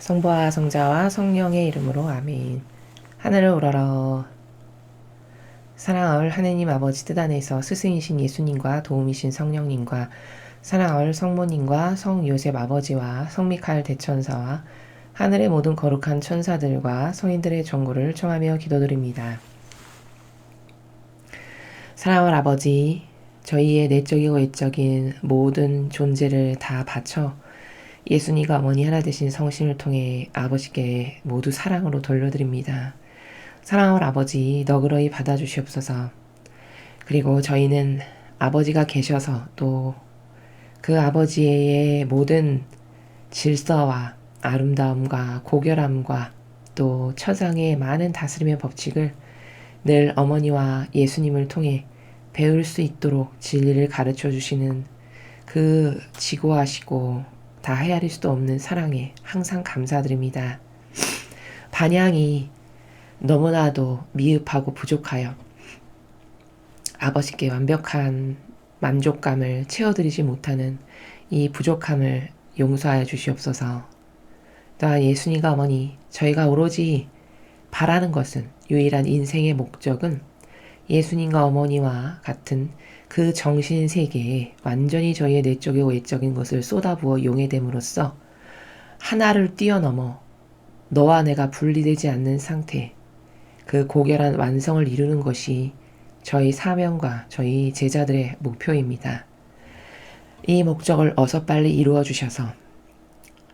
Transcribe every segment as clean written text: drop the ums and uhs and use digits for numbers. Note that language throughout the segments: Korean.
성부와 성자와 성령의 이름으로 아멘. 하늘을 우러러 사랑하올 하느님 아버지 뜻 안에서 스승이신 예수님과 도움이신 성령님과 사랑하올 성모님과 성요셉 아버지와 성미카엘 대천사와 하늘의 모든 거룩한 천사들과 성인들의 전구를 청하며 기도드립니다. 사랑하올 아버지, 저희의 내적이고 외적인 모든 존재를 다 바쳐 예수님과 어머니 하나 되신 성심을 통해 아버지께 모두 사랑으로 돌려드립니다. 사랑하올 아버지, 너그러이 받아주시옵소서. 그리고 저희는 아버지가 계셔서 또 그 아버지의 모든 질서와 아름다움과 고결함과 또 천상의 많은 다스림의 법칙을 늘 어머니와 예수님을 통해 배울 수 있도록 진리를 가르쳐 주시는 그 지고하시고 다 헤아릴 수도 없는 사랑에 항상 감사드립니다. 반향이 너무나도 미흡하고 부족하여 아버지께 완벽한 만족감을 채워드리지 못하는 이 부족함을 용서하여 주시옵소서. 또한 예수님과 어머니, 저희가 오로지 바라는 것은 유일한 인생의 목적은 예수님과 어머니와 같은 그 정신 세계에 완전히 저희의 내적이고 외적인 것을 쏟아부어 용해됨으로써 하나를 뛰어넘어 너와 내가 분리되지 않는 상태, 그 고결한 완성을 이루는 것이 저희 사명과 저희 제자들의 목표입니다. 이 목적을 어서 빨리 이루어 주셔서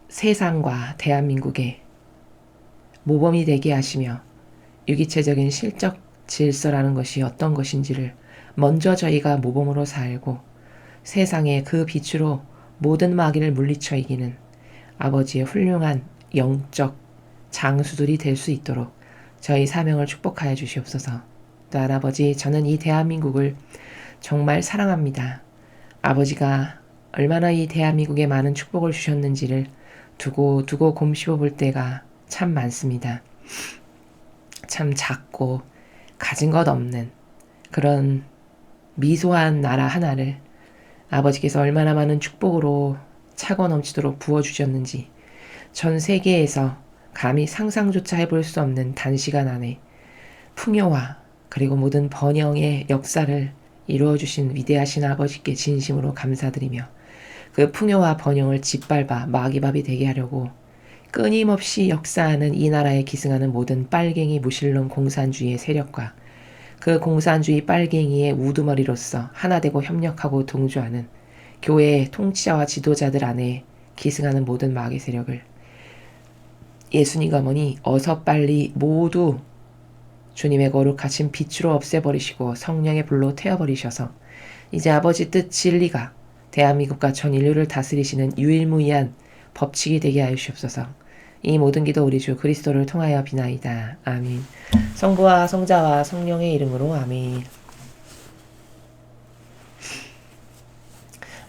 세상과 대한민국에 모범이 되게 하시며 유기체적인 실적 질서라는 것이 어떤 것인지를 먼저 저희가 모범으로 살고 세상의 그 빛으로 모든 마귀를 물리쳐 이기는 아버지의 훌륭한 영적 장수들이 될 수 있도록 저희 사명을 축복하여 주시옵소서. 또한 아버지, 저는 이 대한민국을 정말 사랑합니다. 아버지가 얼마나 이 대한민국에 많은 축복을 주셨는지를 두고 곰씹어 볼 때가 참 많습니다. 참 작고 가진 것 없는 그런 미소한 나라 하나를 아버지께서 얼마나 많은 축복으로 차고 넘치도록 부어주셨는지 전 세계에서 감히 상상조차 해볼 수 없는 단시간 안에 풍요와 그리고 모든 번영의 역사를 이루어주신 위대하신 아버지께 진심으로 감사드리며 그 풍요와 번영을 짓밟아 마귀밥이 되게 하려고 끊임없이 역사하는 이 나라에 기승하는 모든 빨갱이 무신론 공산주의의 세력과 그 공산주의 빨갱이의 우두머리로서 하나되고 협력하고 동조하는 교회의 통치자와 지도자들 안에 기승하는 모든 마귀 세력을 예수님과 어머니 어서 빨리 모두 주님의 거룩하신 빛으로 없애버리시고 성령의 불로 태워버리셔서 이제 아버지 뜻 진리가 대한민국과 전 인류를 다스리시는 유일무이한 법칙이 되게 하여 주옵소서. 이 모든 기도 우리 주 그리스도를 통하여 비나이다. 아멘. 성부와 성자와 성령의 이름으로 아멘.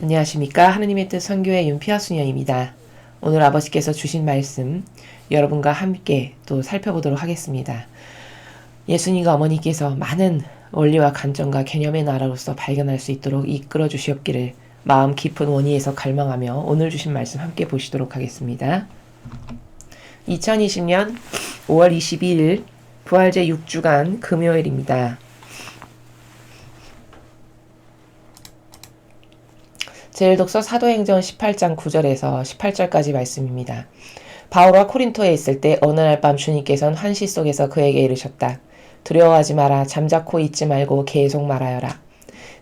안녕하십니까. 하느님의 뜻 선교의 윤피아 수녀입니다. 오늘 아버지께서 주신 말씀 여러분과 함께 또 살펴보도록 하겠습니다. 예수님과 어머니께서 많은 원리와 관점과 개념의 나라로서 발견할 수 있도록 이끌어 주시옵기를 마음 깊은 원의에서 갈망하며 오늘 주신 말씀 함께 보시도록 하겠습니다. 2020년 5월 22일 부활제 6주간 금요일입니다. 제1독서 사도행전 18장 9절에서 18절까지 말씀입니다. 바울과 코린토에 있을 때 어느 날 밤 주님께서는 환시 속에서 그에게 이르셨다. 두려워하지 마라. 잠자코 있지 말고 계속 말하여라.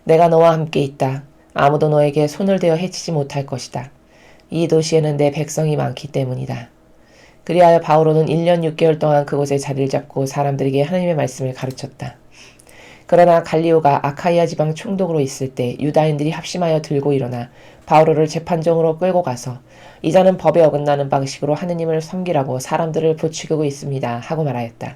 내가 너와 함께 있다. 아무도 너에게 손을 대어 해치지 못할 것이다. 이 도시에는 내 백성이 많기 때문이다. 그리하여 바오로는 1년 6개월 동안 그곳에 자리를 잡고 사람들에게 하나님의 말씀을 가르쳤다. 그러나 갈리오가 아카이아 지방 총독으로 있을 때 유다인들이 합심하여 들고 일어나 바오로를 재판정으로 끌고 가서 이자는 법에 어긋나는 방식으로 하느님을 섬기라고 사람들을 부추기고 있습니다 하고 말하였다.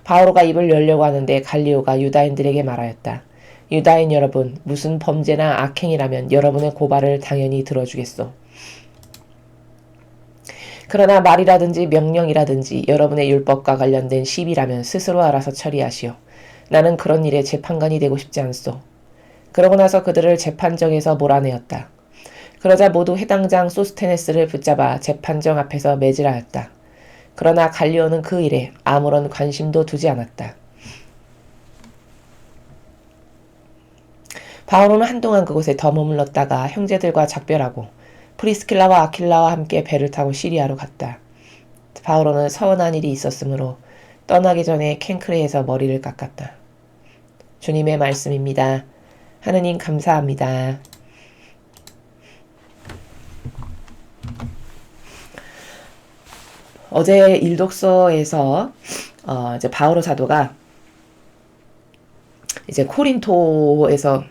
바오로가 입을 열려고 하는데 갈리오가 유다인들에게 말하였다. 유다인 여러분, 무슨 범죄나 악행이라면 여러분의 고발을 당연히 들어주겠소. 그러나 말이라든지 명령이라든지 여러분의 율법과 관련된 시비라면 스스로 알아서 처리하시오. 나는 그런 일에 재판관이 되고 싶지 않소. 그러고 나서 그들을 재판정에서 몰아내었다. 그러자 모두 해당장 소스테네스를 붙잡아 재판정 앞에서 매질하였다. 그러나 갈리오는 그 일에 아무런 관심도 두지 않았다. 바오로는 한동안 그곳에 더 머물렀다가 형제들과 작별하고 프리스킬라와 아킬라와 함께 배를 타고 시리아로 갔다. 바오로는 서운한 일이 있었으므로 떠나기 전에 캔크레에서 머리를 깎았다. 주님의 말씀입니다. 하느님 감사합니다. 어제 일독서에서 이제 바오로 사도가 이제 코린토에서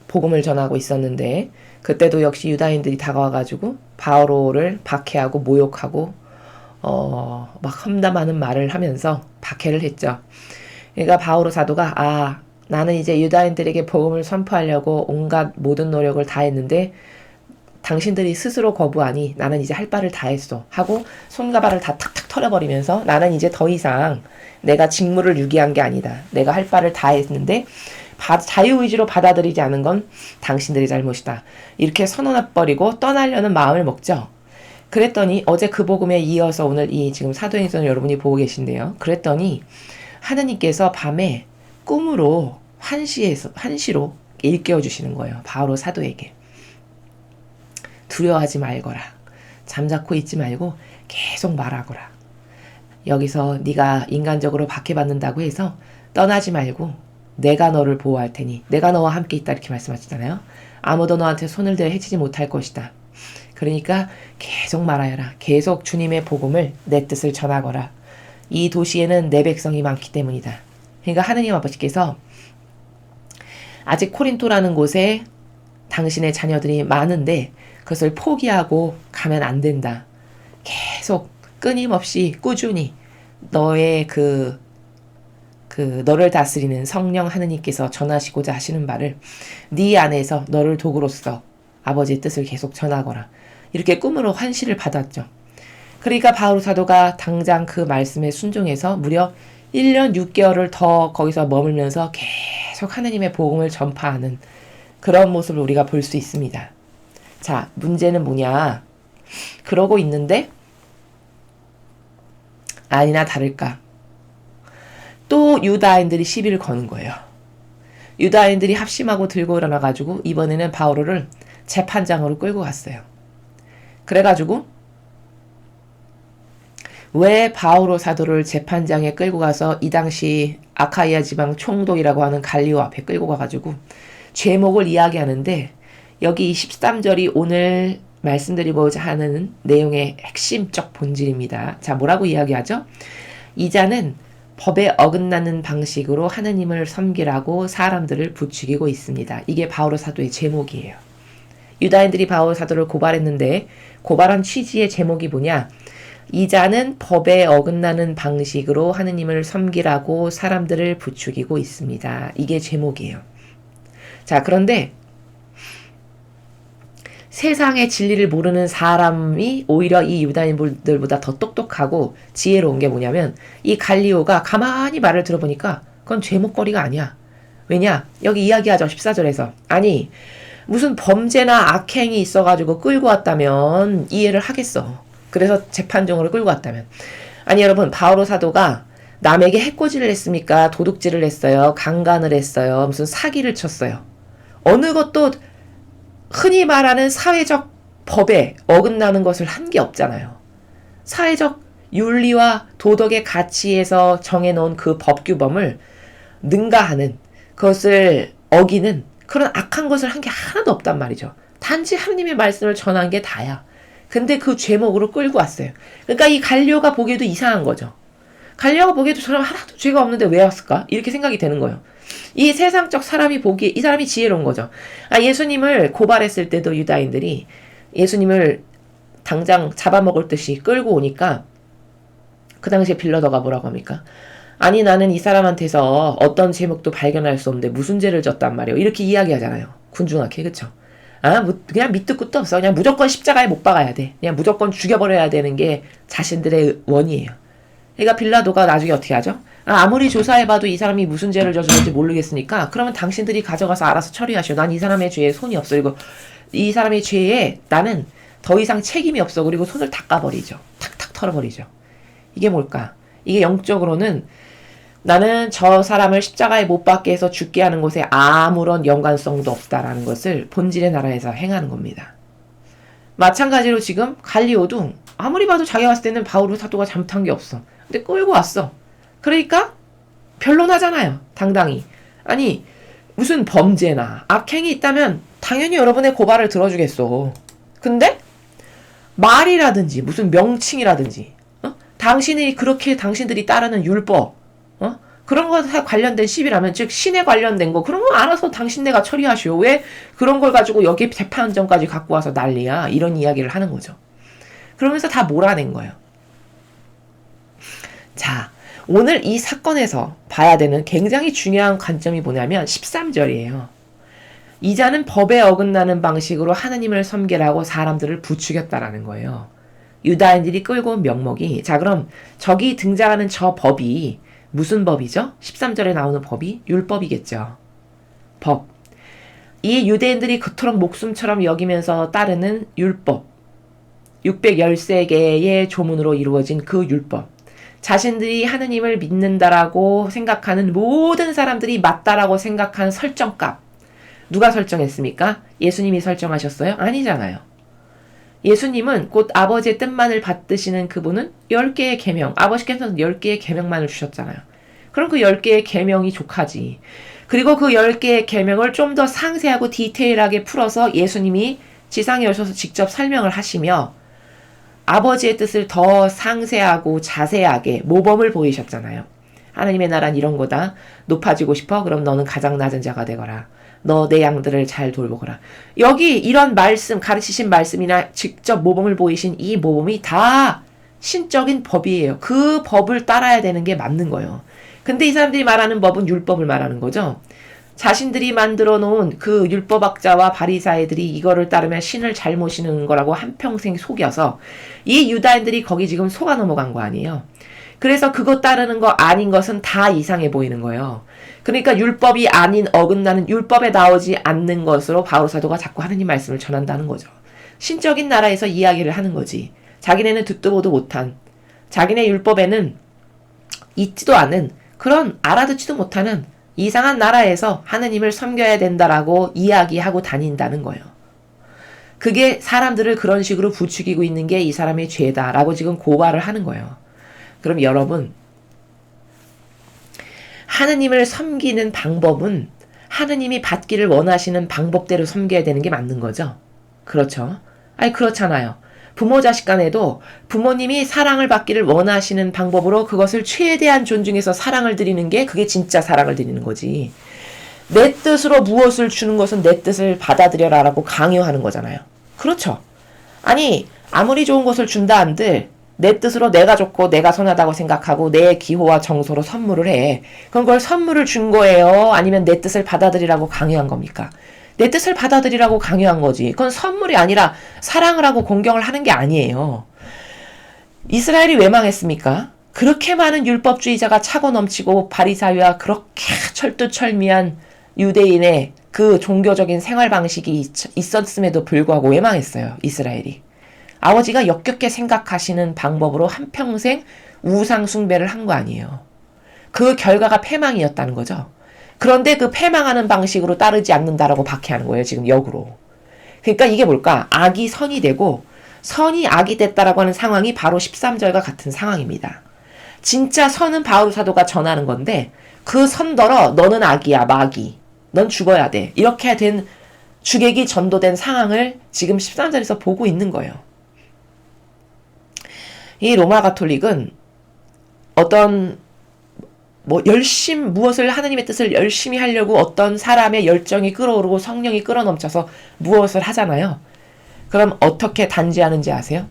복음을 전하고 있었는데 그때도 역시 유다인들이 다가와가지고 바오로를 박해하고 모욕하고 막 험담하는 말을 하면서 박해를 했죠. 그러니까 바오로 사도가 나는 이제 유다인들에게 복음을 선포하려고 온갖 모든 노력을 다했는데 당신들이 스스로 거부하니 나는 이제 할 바를 다 했어 하고 손과 발을 다 탁탁 털어버리면서 나는 이제 더 이상 내가 직무를 유기한 게 아니다. 내가 할 바를 다 했는데 자유의지로 받아들이지 않은 건 당신들의 잘못이다. 이렇게 선언해버리고 떠나려는 마음을 먹죠. 그랬더니 어제 그 복음에 이어서 오늘 이 지금 사도행전을 여러분이 보고 계신데요. 그랬더니 하느님께서 밤에 꿈으로 환시로 일깨워 주시는 거예요. 바오로 사도에게. 두려워하지 말거라. 잠자코 있지 말고 계속 말하거라. 여기서 네가 인간적으로 박해받는다고 해서 떠나지 말고 내가 너를 보호할 테니 내가 너와 함께 있다 이렇게 말씀하시잖아요. 아무도 너한테 손을 대어 해치지 못할 것이다. 그러니까 계속 말하여라. 계속 주님의 복음을 내 뜻을 전하거라. 이 도시에는 내 백성이 많기 때문이다. 그러니까 하느님 아버지께서 아직 코린토라는 곳에 당신의 자녀들이 많은데 그것을 포기하고 가면 안 된다. 계속 끊임없이 꾸준히 너의 너를 다스리는 성령 하느님께서 전하시고자 하시는 바를 네 안에서 너를 도구로서 아버지의 뜻을 계속 전하거라. 이렇게 꿈으로 환시를 받았죠. 그러니까 바오로 사도가 당장 그 말씀에 순종해서 무려 1년 6개월을 더 거기서 머물면서 계속 하느님의 복음을 전파하는 그런 모습을 우리가 볼 수 있습니다. 자, 문제는 뭐냐? 그러고 있는데 아니나 다를까 또 유다인들이 시비를 거는 거예요. 유다인들이 합심하고 들고 일어나가지고 이번에는 바오로를 재판장으로 끌고 갔어요. 그래가지고 왜 바오로 사도를 재판장에 끌고 가서 이 당시 아카이아 지방 총독이라고 하는 갈리오 앞에 끌고 가가지고 죄목을 이야기하는데 여기 13절이 오늘 말씀드리고자 하는 내용의 핵심적 본질입니다. 자, 뭐라고 이야기하죠? 이 자는 법에 어긋나는 방식으로 하느님을 섬기라고 사람들을 부추기고 있습니다. 이게 바오로 사도의 제목이에요. 유다인들이 바오로 사도를 고발했는데 고발한 취지의 제목이 뭐냐? 이 자는 법에 어긋나는 방식으로 하느님을 섬기라고 사람들을 부추기고 있습니다. 이게 제목이에요. 자, 그런데 세상의 진리를 모르는 사람이 오히려 이 유다인들보다 더 똑똑하고 지혜로운 게 뭐냐면 이 갈리오가 가만히 말을 들어보니까 그건 제목거리가 아니야. 왜냐? 여기 이야기하죠. 14절에서. 아니 무슨 범죄나 악행이 있어가지고 끌고 왔다면 이해를 하겠어. 그래서 재판정으로 끌고 왔다면. 아니 여러분 바오로 사도가 남에게 해코지를 했습니까? 도둑질을 했어요. 강간을 했어요. 무슨 사기를 쳤어요. 어느 것도 흔히 말하는 사회적 법에 어긋나는 것을 한 게 없잖아요. 사회적 윤리와 도덕의 가치에서 정해놓은 그 법규범을 능가하는 그것을 어기는 그런 악한 것을 한 게 하나도 없단 말이죠. 단지 하느님의 말씀을 전한 게 다야. 근데 그 죄목으로 끌고 왔어요. 그러니까 이 갈리오가 보기에도 이상한 거죠. 갈리오가 보기에도 저 사람 하나도 죄가 없는데 왜 왔을까? 이렇게 생각이 되는 거예요. 이 세상적 사람이 보기에 이 사람이 지혜로운 거죠. 예수님을 고발했을 때도 유다인들이 예수님을 당장 잡아먹을 듯이 끌고 오니까 그 당시에 빌라도가 뭐라고 합니까? 아니 나는 이 사람한테서 어떤 제목도 발견할 수 없는데 무슨 죄를 졌단 말이에요. 이렇게 이야기하잖아요. 군중하게. 그쵸? 그냥 밑도 끝도 없어. 그냥 무조건 십자가에 못 박아야 돼. 그냥 무조건 죽여버려야 되는 게 자신들의 원이에요. 그러니까 빌라도가 나중에 어떻게 하죠? 아무리 조사해봐도 이 사람이 무슨 죄를 저질렀는지 모르겠으니까 그러면 당신들이 가져가서 알아서 처리하시오. 난 이 사람의 죄에 손이 없어. 이거 이 사람의 죄에 나는 더 이상 책임이 없어. 그리고 손을 닦아버리죠. 탁탁 털어버리죠. 이게 뭘까? 이게 영적으로는 나는 저 사람을 십자가에 못 박게 해서 죽게 하는 것에 아무런 연관성도 없다라는 것을 본질의 나라에서 행하는 겁니다. 마찬가지로 지금 갈리오도 아무리 봐도 자기가 봤을 때는 바울 사도가 잘못한 게 없어. 근데 끌고 왔어. 그러니까 변론하잖아요. 당당히. 아니 무슨 범죄나 악행이 있다면 당연히 여러분의 고발을 들어주겠어. 근데 말이라든지 무슨 명칭이라든지 당신이 그렇게 당신들이 따르는 율법 그런 것에 관련된 시비라면 즉 신에 관련된 거 그런 거 알아서 당신네가 처리하시오. 왜 그런 걸 가지고 여기 재판정까지 갖고 와서 난리야. 이런 이야기를 하는 거죠. 그러면서 다 몰아낸 거예요. 자, 오늘 이 사건에서 봐야 되는 굉장히 중요한 관점이 뭐냐면 13절이에요. 이자는 법에 어긋나는 방식으로 하느님을 섬기라고 사람들을 부추겼다라는 거예요. 유다인들이 끌고 온 명목이 자 그럼 저기 등장하는 저 법이 무슨 법이죠? 13절에 나오는 법이 율법이겠죠. 법. 이 유대인들이 그토록 목숨처럼 여기면서 따르는 율법. 613개의 조문으로 이루어진 그 율법. 자신들이 하느님을 믿는다라고 생각하는 모든 사람들이 맞다라고 생각한 설정값. 누가 설정했습니까? 예수님이 설정하셨어요? 아니잖아요. 예수님은 곧 아버지의 뜻만을 받드시는 그분은 10개의 계명, 아버지께서는 10개의 계명만을 주셨잖아요. 그럼 그 10개의 계명이 족하지. 그리고 그 10개의 계명을 좀 더 상세하고 디테일하게 풀어서 예수님이 지상에 오셔서 직접 설명을 하시며 아버지의 뜻을 더 상세하고 자세하게 모범을 보이셨잖아요. 하나님의 나라는 이런 거다. 높아지고 싶어? 그럼 너는 가장 낮은 자가 되거라. 너 내 양들을 잘 돌보거라. 여기 이런 말씀, 가르치신 말씀이나 직접 모범을 보이신 이 모범이 다 신적인 법이에요. 그 법을 따라야 되는 게 맞는 거예요. 근데 이 사람들이 말하는 법은 율법을 말하는 거죠. 자신들이 만들어 놓은 그 율법학자와 바리사이들이 이거를 따르면 신을 잘 모시는 거라고 한평생 속여서 이 유다인들이 거기 지금 속아 넘어간 거 아니에요. 그래서 그거 따르는 거 아닌 것은 다 이상해 보이는 거예요. 그러니까 율법이 아닌 어긋나는 율법에 나오지 않는 것으로 바울 사도가 자꾸 하느님 말씀을 전한다는 거죠. 신적인 나라에서 이야기를 하는 거지. 자기네는 듣도 보도 못한, 자기네 율법에는 있지도 않은 그런 알아듣지도 못하는 이상한 나라에서 하느님을 섬겨야 된다라고 이야기하고 다닌다는 거예요. 그게 사람들을 그런 식으로 부추기고 있는 게 이 사람의 죄다라고 지금 고발을 하는 거예요. 그럼 여러분, 하느님을 섬기는 방법은 하느님이 받기를 원하시는 방법대로 섬겨야 되는 게 맞는 거죠. 그렇죠? 아니 그렇잖아요. 부모 자식 간에도 부모님이 사랑을 받기를 원하시는 방법으로 그것을 최대한 존중해서 사랑을 드리는 게 그게 진짜 사랑을 드리는 거지. 내 뜻으로 무엇을 주는 것은 내 뜻을 받아들여라라고 강요하는 거잖아요. 그렇죠. 아니 아무리 좋은 것을 준다 한들 내 뜻으로 내가 좋고 내가 선하다고 생각하고 내 기호와 정서로 선물을 해. 그럼 그걸 선물을 준 거예요? 아니면 내 뜻을 받아들이라고 강요한 겁니까? 내 뜻을 받아들이라고 강요한 거지. 그건 선물이 아니라 사랑을 하고 공경을 하는 게 아니에요. 이스라엘이 왜 망했습니까? 그렇게 많은 율법주의자가 차고 넘치고 바리사이와 그렇게 철두철미한 유대인의 그 종교적인 생활 방식이 있었음에도 불구하고 왜 망했어요? 이스라엘이. 아버지가 역겹게 생각하시는 방법으로 한평생 우상 숭배를 한 거 아니에요. 그 결과가 패망이었다는 거죠. 그런데 그 패망하는 방식으로 따르지 않는다라고 박해하는 거예요. 지금 역으로. 그러니까 이게 뭘까? 악이 선이 되고 선이 악이 됐다라고 하는 상황이 바로 13절과 같은 상황입니다. 진짜 선은 바울 사도가 전하는 건데 그 선더러 너는 악이야 마귀. 넌 죽어야 돼. 이렇게 된 주객이 전도된 상황을 지금 13절에서 보고 있는 거예요. 이 로마 가톨릭은 어떤 무엇을 하느님의 뜻을 열심히 하려고 어떤 사람의 열정이 끌어오르고 성령이 끌어넘쳐서 무엇을 하잖아요. 그럼 어떻게 단죄하는지 아세요?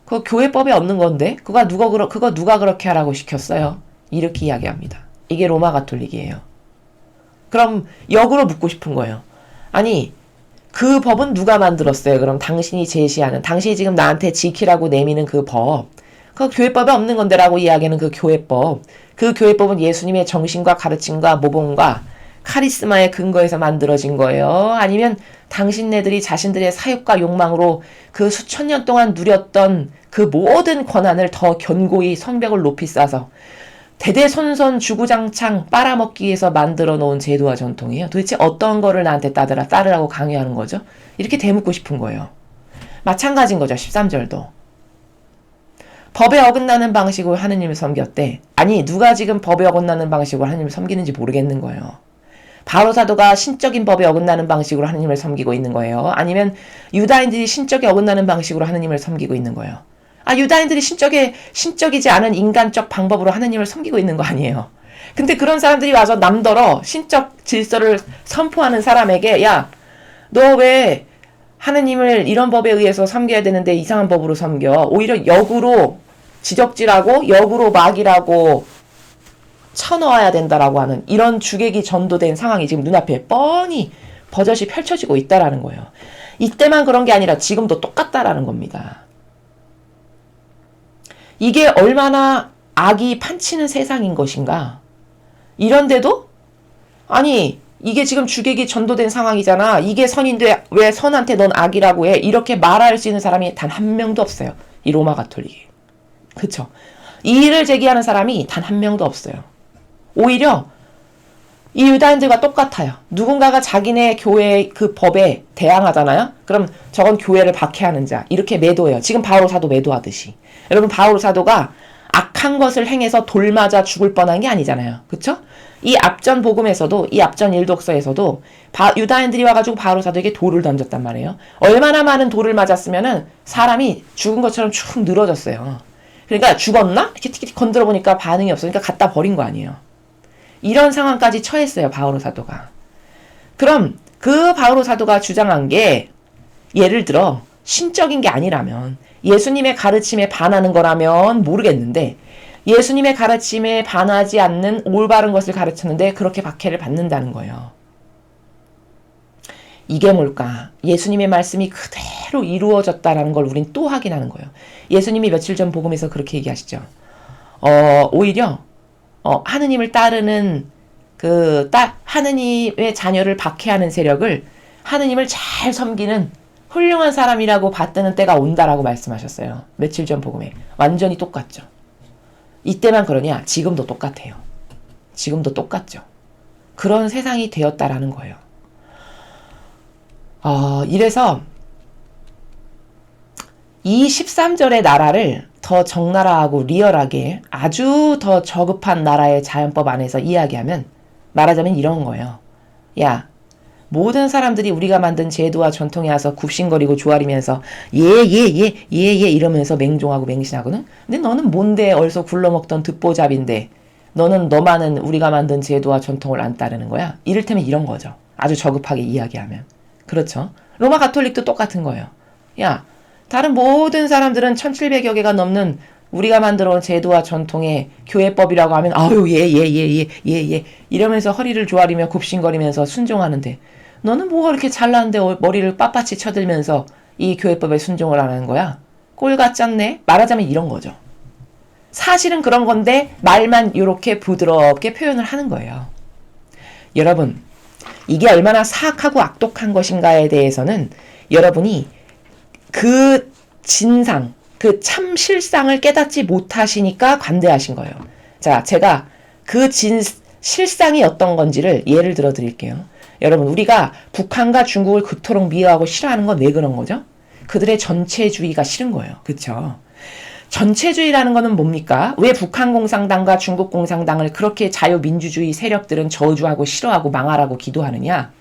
그거 교회법에 없는 건데 그거 누가 그렇게 하라고 시켰어요? 이렇게 이야기합니다. 이게 로마 가톨릭이에요. 그럼 역으로 묻고 싶은 거예요. 아니 그 법은 누가 만들었어요? 그럼 당신이 제시하는 당신이 지금 나한테 지키라고 내미는 그 법 그 교회법에 없는 건데라고 이야기하는 그 교회법 그 교회법은 예수님의 정신과 가르침과 모범과 카리스마의 근거에서 만들어진 거예요? 아니면 당신네들이 자신들의 사욕과 욕망으로 그 수천 년 동안 누렸던 그 모든 권한을 더 견고히 성벽을 높이 쌓아서 대대손손 주구장창 빨아먹기 위해서 만들어 놓은 제도와 전통이에요. 도대체 어떤 거를 나한테 따르라고 강요하는 거죠? 이렇게 되묻고 싶은 거예요. 마찬가지인 거죠. 13절도. 법에 어긋나는 방식으로 하느님을 섬겼대. 아니, 누가 지금 법에 어긋나는 방식으로 하느님을 섬기는지 모르겠는 거예요. 바로 사도가 신적인 법에 어긋나는 방식으로 하느님을 섬기고 있는 거예요. 아니면 유다인들이 신적에 어긋나는 방식으로 하느님을 섬기고 있는 거예요. 아, 유다인들이 신적이지 않은 인간적 방법으로 하느님을 섬기고 있는 거 아니에요. 근데 그런 사람들이 와서 남더러 신적 질서를 선포하는 사람에게 야, 너 왜 하느님을 이런 법에 의해서 섬겨야 되는데 이상한 법으로 섬겨? 오히려 역으로 지적질하고 역으로 막이라고 쳐넣어야 된다라고 하는 이런 주객이 전도된 상황이 지금 눈앞에 뻔히 버젓이 펼쳐지고 있다라는 거예요. 이때만 그런 게 아니라 지금도 똑같다라는 겁니다. 이게 얼마나 악이 판치는 세상인 것인가? 이런데도 아니 이게 지금 주객이 전도된 상황이잖아. 이게 선인데 왜 선한테 넌 악이라고 해? 이렇게 말할 수 있는 사람이 단 한 명도 없어요. 이 로마 가톨릭이. 그쵸? 이의를 제기하는 사람이 단 한 명도 없어요. 오히려 이 유다인들과 똑같아요. 누군가가 자기네 교회의 그 법에 대항하잖아요. 그럼 저건 교회를 박해하는 자 이렇게 매도해요. 지금 바울 사도 매도하듯이. 여러분 바울 사도가 악한 것을 행해서 돌 맞아 죽을 뻔한 게 아니잖아요. 그쵸? 이 앞전 복음에서도 이 앞전 일독서에서도 유다인들이 와가지고 바울 사도에게 돌을 던졌단 말이에요. 얼마나 많은 돌을 맞았으면은 사람이 죽은 것처럼 축 늘어졌어요. 그러니까 죽었나? 이렇게 건드려 보니까 반응이 없으니까 갖다 버린 거 아니에요. 이런 상황까지 처했어요. 바오로 사도가. 그럼 그 바오로 사도가 주장한 게 예를 들어 신적인 게 아니라면 예수님의 가르침에 반하는 거라면 모르겠는데 예수님의 가르침에 반하지 않는 올바른 것을 가르쳤는데 그렇게 박해를 받는다는 거예요. 이게 뭘까? 예수님의 말씀이 그대로 이루어졌다라는 걸 우린 또 확인하는 거예요. 예수님이 며칠 전 복음에서 그렇게 얘기하시죠. 오히려 하느님을 따르는 하느님의 자녀를 박해하는 세력을 하느님을 잘 섬기는 훌륭한 사람이라고 받드는 때가 온다라고 말씀하셨어요. 며칠 전 복음에. 완전히 똑같죠. 이때만 그러냐? 지금도 똑같아요. 지금도 똑같죠. 그런 세상이 되었다라는 거예요. 이래서 이 13절의 나라를 더 적나라하고 리얼하게 아주 더 저급한 나라의 자연법 안에서 이야기하면 말하자면 이런 거예요. 야, 모든 사람들이 우리가 만든 제도와 전통에 와서 굽신거리고 조아리면서 예 이러면서 맹종하고 맹신하거든. 근데 너는 뭔데 얼서 굴러먹던 듣보잡인데 너는 너만은 우리가 만든 제도와 전통을 안 따르는 거야? 이를테면 이런 거죠. 아주 저급하게 이야기하면. 그렇죠. 로마 가톨릭도 똑같은 거예요. 야, 다른 모든 사람들은 1700여 개가 넘는 우리가 만들어온 제도와 전통의 교회법이라고 하면 아유 예 이러면서 허리를 조아리며 굽신거리면서 순종하는데 너는 뭐가 이렇게 잘나는데 머리를 빳빳이 쳐들면서 이 교회법에 순종을 안 하는 거야? 꼴 같잖네? 말하자면 이런 거죠. 사실은 그런 건데 말만 이렇게 부드럽게 표현을 하는 거예요. 여러분, 이게 얼마나 사악하고 악독한 것인가에 대해서는 여러분이 그 진상, 그 참 실상을 깨닫지 못하시니까 관대하신 거예요. 자, 제가 그 실상이 어떤 건지를 예를 들어 드릴게요. 여러분, 우리가 북한과 중국을 그토록 미워하고 싫어하는 건 왜 그런 거죠? 그들의 전체주의가 싫은 거예요. 그쵸? 전체주의라는 거는 뭡니까? 왜 북한 공산당과 중국 공산당을 그렇게 자유민주주의 세력들은 저주하고 싫어하고 망하라고 기도하느냐?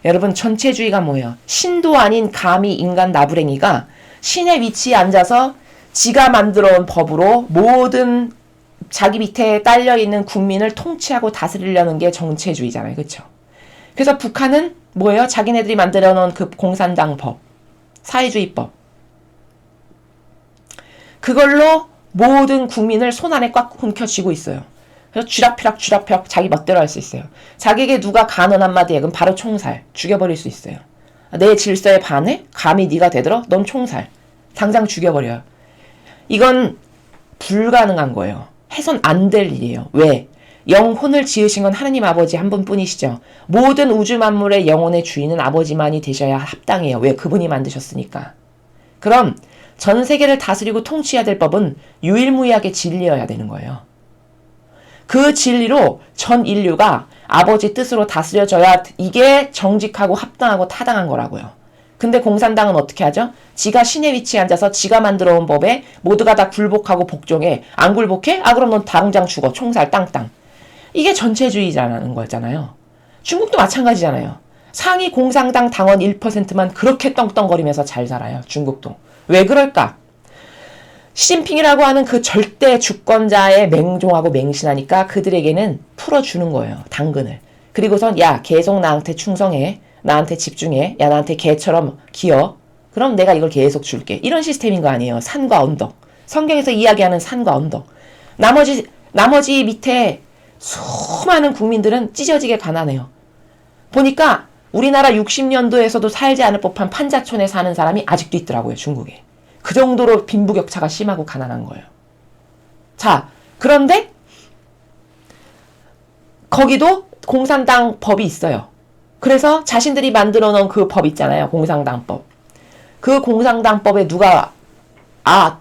여러분, 전체주의가 뭐예요? 신도 아닌 감히 인간 나부랭이가 신의 위치에 앉아서 지가 만들어온 법으로 모든 자기 밑에 딸려있는 국민을 통치하고 다스리려는 게 전체주의잖아요. 그렇죠? 그래서 북한은 뭐예요? 자기네들이 만들어 놓은 그 공산당 법, 사회주의법. 그걸로 모든 국민을 손안에 꽉 움켜쥐고 있어요. 그래서 쥐락펴락 자기 멋대로 할 수 있어요. 자기에게 누가 간언 한마디 해 그럼 바로 총살, 죽여버릴 수 있어요. 내 질서에 반해? 감히 네가 되들어? 넌 총살. 당장 죽여버려요. 이건 불가능한 거예요. 해선 안 될 일이에요. 왜? 영혼을 지으신 건 하느님 아버지 한 분뿐이시죠. 모든 우주 만물의 영혼의 주인은 아버지만이 되셔야 합당해요. 왜? 그분이 만드셨으니까. 그럼 전 세계를 다스리고 통치해야 될 법은 유일무이하게 진리여야 되는 거예요. 그 진리로 전 인류가 아버지 뜻으로 다스려져야 이게 정직하고 합당하고 타당한 거라고요. 근데 공산당은 어떻게 하죠? 지가 신의 위치에 앉아서 지가 만들어 온 법에 모두가 다 굴복하고 복종해. 안 굴복해? 아 그럼 넌 당장 죽어. 총살 땅땅. 이게 전체주의자라는 거잖아요. 중국도 마찬가지잖아요. 상위 공산당 당원 1%만 그렇게 떵떵거리면서 잘 살아요. 중국도. 왜 그럴까? 시진핑이라고 하는 그 절대 주권자에 맹종하고 맹신하니까 그들에게는 풀어주는 거예요. 당근을. 그리고선 야 계속 나한테 충성해. 나한테 집중해. 야 나한테 개처럼 기어. 그럼 내가 이걸 계속 줄게. 이런 시스템인 거 아니에요. 산과 언덕. 성경에서 이야기하는 산과 언덕. 나머지 밑에 수많은 국민들은 찢어지게 가난해요. 보니까 우리나라 60년도에서도 살지 않을 법한 판자촌에 사는 사람이 아직도 있더라고요. 중국에. 그 정도로 빈부격차가 심하고 가난한 거예요. 자, 그런데 거기도 공산당 법이 있어요. 그래서 자신들이 만들어 놓은 그 법 있잖아요. 공산당법. 그 공산당법에 누가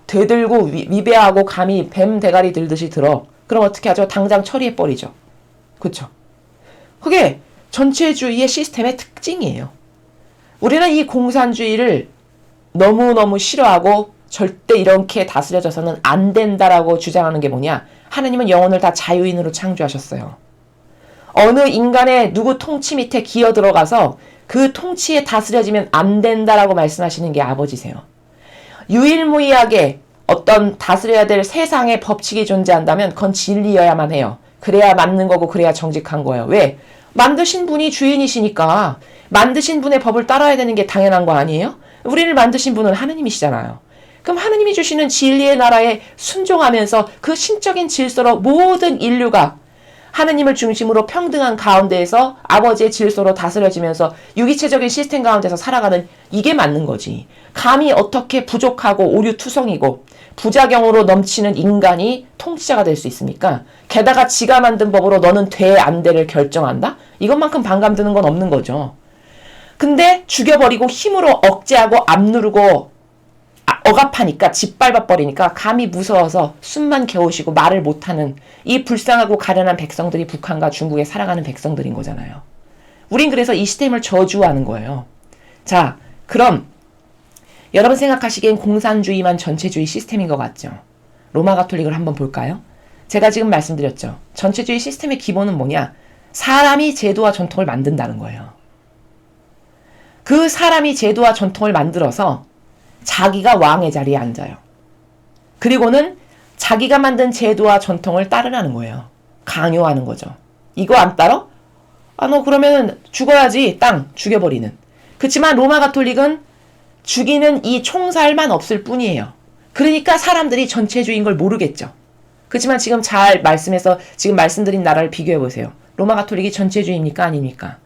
대들고 위배하고 감히 뱀 대가리 들듯이 들어. 그럼 어떻게 하죠? 당장 처리해버리죠. 그쵸? 그게 전체주의의 시스템의 특징이에요. 우리는 이 공산주의를 너무너무 싫어하고 절대 이렇게 다스려져서는 안 된다라고 주장하는 게 뭐냐? 하나님은 영혼을 다 자유인으로 창조하셨어요. 어느 인간의 누구 통치 밑에 기어 들어가서 그 통치에 다스려지면 안 된다라고 말씀하시는 게 아버지세요. 유일무이하게 어떤 다스려야 될 세상의 법칙이 존재한다면 그건 진리여야만 해요. 그래야 맞는 거고 그래야 정직한 거예요. 왜? 만드신 분이 주인이시니까 만드신 분의 법을 따라야 되는 게 당연한 거 아니에요? 우리를 만드신 분은 하느님이시잖아요. 그럼 하느님이 주시는 진리의 나라에 순종하면서 그 신적인 질서로 모든 인류가 하느님을 중심으로 평등한 가운데에서 아버지의 질서로 다스려지면서 유기체적인 시스템 가운데서 살아가는 이게 맞는 거지. 감히 어떻게 부족하고 오류투성이고 부작용으로 넘치는 인간이 통치자가 될 수 있습니까? 게다가 지가 만든 법으로 너는 돼 안 돼를 결정한다? 이것만큼 반감 드는 건 없는 거죠. 근데 죽여버리고 힘으로 억제하고 압누르고 억압하니까 짓밟아버리니까 감히 무서워서 숨만 겨우시고 말을 못하는 이 불쌍하고 가련한 백성들이 북한과 중국에 살아가는 백성들인 거잖아요. 우린 그래서 이 시스템을 저주하는 거예요. 자, 그럼 여러분 생각하시기엔 공산주의만 전체주의 시스템인 것 같죠? 로마 가톨릭을 한번 볼까요? 제가 지금 말씀드렸죠. 전체주의 시스템의 기본은 뭐냐? 사람이 제도와 전통을 만든다는 거예요. 그 사람이 제도와 전통을 만들어서 자기가 왕의 자리에 앉아요. 그리고는 자기가 만든 제도와 전통을 따르라는 거예요. 강요하는 거죠. 이거 안 따라? 너 그러면 죽어야지. 땅 죽여버리는. 그렇지만 로마 가톨릭은 죽이는 이 총살만 없을 뿐이에요. 그러니까 사람들이 전체주의인 걸 모르겠죠. 그렇지만 지금 잘 말씀해서 지금 말씀드린 나라를 비교해 보세요. 로마 가톨릭이 전체주의입니까? 아닙니까?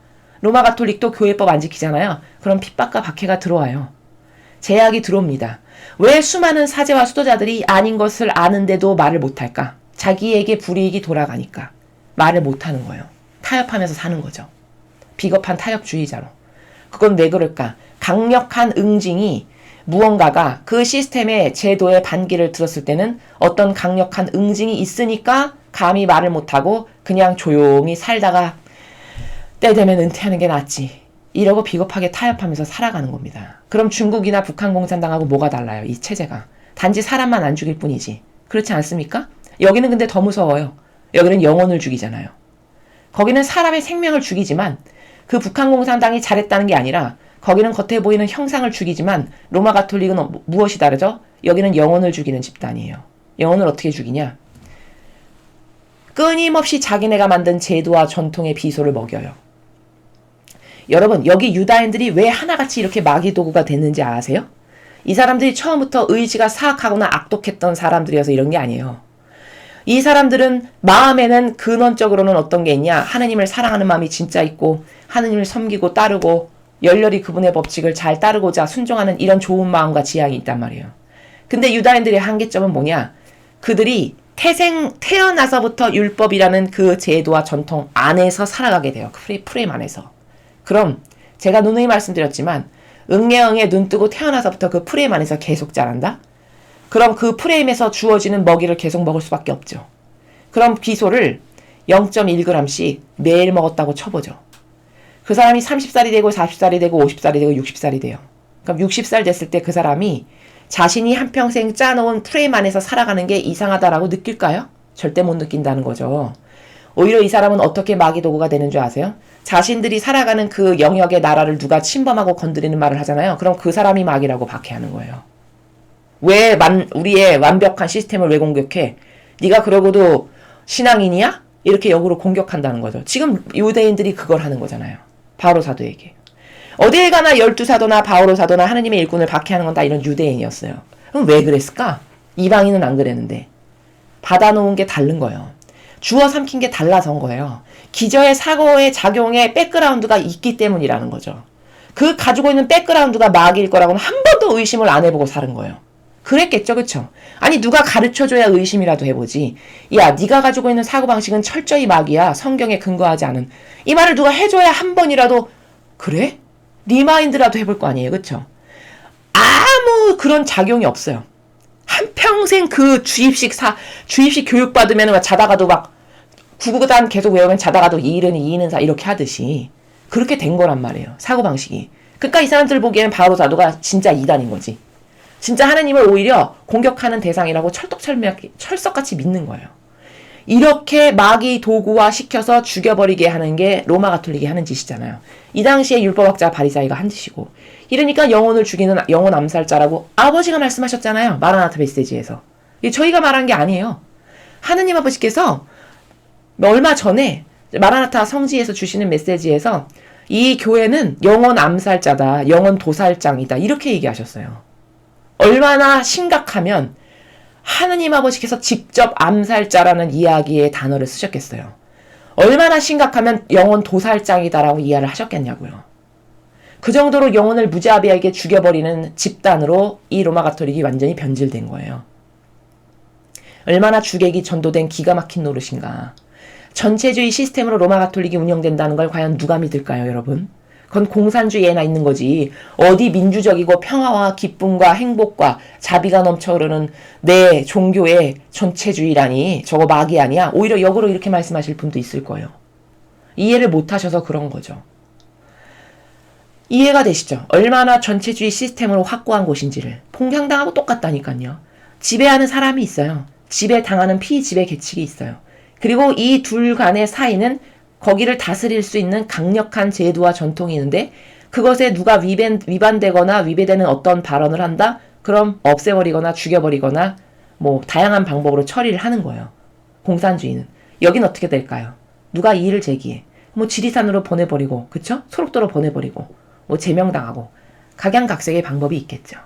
로마 가톨릭도 교회법 안 지키잖아요. 그럼 핍박과 박해가 들어와요. 제약이 들어옵니다. 왜 수많은 사제와 수도자들이 아닌 것을 아는데도 말을 못할까? 자기에게 불이익이 돌아가니까 말을 못하는 거예요. 타협하면서 사는 거죠. 비겁한 타협주의자로. 그건 왜 그럴까? 강력한 응징이 무언가가 그 시스템의 제도의 반기를 들었을 때는 어떤 강력한 응징이 있으니까 감히 말을 못하고 그냥 조용히 살다가 때 되면 은퇴하는 게 낫지. 이러고 비겁하게 타협하면서 살아가는 겁니다. 그럼 중국이나 북한 공산당하고 뭐가 달라요? 이 체제가. 단지 사람만 안 죽일 뿐이지. 그렇지 않습니까? 여기는 근데 더 무서워요. 여기는 영혼을 죽이잖아요. 거기는 사람의 생명을 죽이지만 그 북한 공산당이 잘했다는 게 아니라 거기는 겉에 보이는 형상을 죽이지만 로마 가톨릭은 무엇이 다르죠? 여기는 영혼을 죽이는 집단이에요. 영혼을 어떻게 죽이냐? 끊임없이 자기네가 만든 제도와 전통의 비소를 먹여요. 여러분, 여기 유다인들이 왜 하나같이 이렇게 마귀 도구가 됐는지 아세요? 이 사람들이 처음부터 의지가 사악하거나 악독했던 사람들이어서 이런 게 아니에요. 이 사람들은 마음에는 근원적으로는 어떤 게 있냐? 하느님을 사랑하는 마음이 진짜 있고 하느님을 섬기고 따르고 열렬히 그분의 법칙을 잘 따르고자 순종하는 이런 좋은 마음과 지향이 있단 말이에요. 근데 유다인들의 한계점은 뭐냐? 그들이 태어나서부터 율법이라는 그 제도와 전통 안에서 살아가게 돼요. 그 프레임 안에서. 그럼 제가 누누이 말씀드렸지만 응애응애 눈 뜨고 태어나서부터 그 프레임 안에서 계속 자란다? 그럼 그 프레임에서 주어지는 먹이를 계속 먹을 수밖에 없죠. 그럼 비소를 0.1g씩 매일 먹었다고 쳐보죠. 그 사람이 30살이 되고 40살이 되고 50살이 되고 60살이 돼요. 그럼 60살 됐을 때 그 사람이 자신이 한평생 짜놓은 프레임 안에서 살아가는 게 이상하다라고 느낄까요? 절대 못 느낀다는 거죠. 오히려 이 사람은 어떻게 마귀 도구가 되는 줄 아세요? 자신들이 살아가는 그 영역의 나라를 누가 침범하고 건드리는 말을 하잖아요. 그럼 그 사람이 마귀라고 박해하는 거예요. 왜 우리의 완벽한 시스템을 왜 공격해? 네가 그러고도 신앙인이야? 이렇게 역으로 공격한다는 거죠. 지금 유대인들이 그걸 하는 거잖아요. 바오로 사도에게. 어딜 가나 12사도나 바오로 사도나 하느님의 일꾼을 박해하는 건 다 이런 유대인이었어요. 그럼 왜 그랬을까? 이방인은 안 그랬는데. 받아놓은 게 다른 거예요. 주워 삼킨 게 달라서인 거예요. 기저의 사고의 작용에 백그라운드가 있기 때문이라는 거죠. 그 가지고 있는 백그라운드가 마귀일 거라고는 한 번도 의심을 안 해보고 사는 거예요. 그랬겠죠, 그쵸? 아니 누가 가르쳐줘야 의심이라도 해보지. 야, 네가 가지고 있는 사고방식은 철저히 마귀야. 성경에 근거하지 않은. 이 말을 누가 해줘야 한 번이라도 그래? 리마인드라도 해볼 거 아니에요, 그쵸? 아무 그런 작용이 없어요. 한평생 그 주입식 교육 받으면 자다가도 막 구구단 계속 외우면 자다가도 2일은 2는 4 이렇게 하듯이 그렇게 된 거란 말이에요. 사고방식이. 그러니까 이 사람들 보기에는 바오로 사도가 진짜 이단인 거지. 진짜 하나님을 오히려 공격하는 대상이라고 철석같이 믿는 거예요. 이렇게 마귀 도구화 시켜서 죽여버리게 하는 게 로마 가톨릭이 하는 짓이잖아요. 이 당시에 율법학자 바리사이가 한 짓이고. 이러니까 영혼을 죽이는 영혼 암살자라고 아버지가 말씀하셨잖아요. 마라나타 메시지에서. 저희가 말한 게 아니에요. 하느님 아버지께서 얼마 전에 마라나타 성지에서 주시는 메시지에서 이 교회는 영혼 암살자다. 영혼 도살장이다. 이렇게 얘기하셨어요. 얼마나 심각하면 하느님 아버지께서 직접 암살자라는 이야기의 단어를 쓰셨겠어요. 얼마나 심각하면 영혼 도살장이다라고 이해를 하셨겠냐고요. 그 정도로 영혼을 무자비하게 죽여버리는 집단으로 이 로마 가톨릭이 완전히 변질된 거예요. 얼마나 주객이 전도된 기가 막힌 노릇인가. 전체주의 시스템으로 로마 가톨릭이 운영된다는 걸 과연 누가 믿을까요, 여러분? 그건 공산주의에나 있는 거지. 어디 민주적이고 평화와 기쁨과 행복과 자비가 넘쳐 흐르는 내 종교의 전체주의라니 저거 마귀 아니야? 오히려 역으로 이렇게 말씀하실 분도 있을 거예요. 이해를 못 하셔서 그런 거죠. 이해가 되시죠? 얼마나 전체주의 시스템으로 확고한 곳인지를. 봉향당하고 똑같다니까요. 지배하는 사람이 있어요. 지배당하는 피지배 계층이 있어요. 그리고 이 둘 간의 사이는 거기를 다스릴 수 있는 강력한 제도와 전통이 있는데 그것에 누가 위반되거나 위배되는 어떤 발언을 한다? 그럼 없애버리거나 죽여버리거나 뭐 다양한 방법으로 처리를 하는 거예요. 공산주의는. 여긴 어떻게 될까요? 누가 이의를 제기해. 뭐 지리산으로 보내버리고 그쵸? 소록도로 보내버리고 뭐 제명당하고 각양각색의 방법이 있겠죠.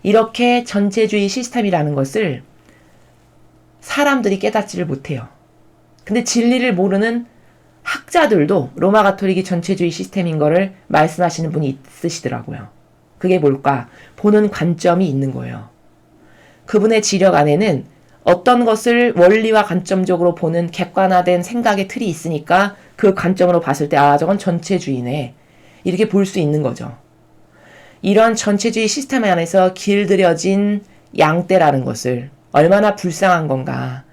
이렇게 전체주의 시스템이라는 것을 사람들이 깨닫지를 못해요. 근데 진리를 모르는 학자들도 로마 가톨릭이 전체주의 시스템인 거를 말씀하시는 분이 있으시더라고요. 그게 뭘까? 보는 관점이 있는 거예요. 그분의 지력 안에는 어떤 것을 원리와 관점적으로 보는 객관화된 생각의 틀이 있으니까 그 관점으로 봤을 때 아, 저건 전체주의네. 이렇게 볼 수 있는 거죠. 이런 전체주의 시스템 안에서 길들여진 양떼라는 것을 얼마나 불쌍한 건가.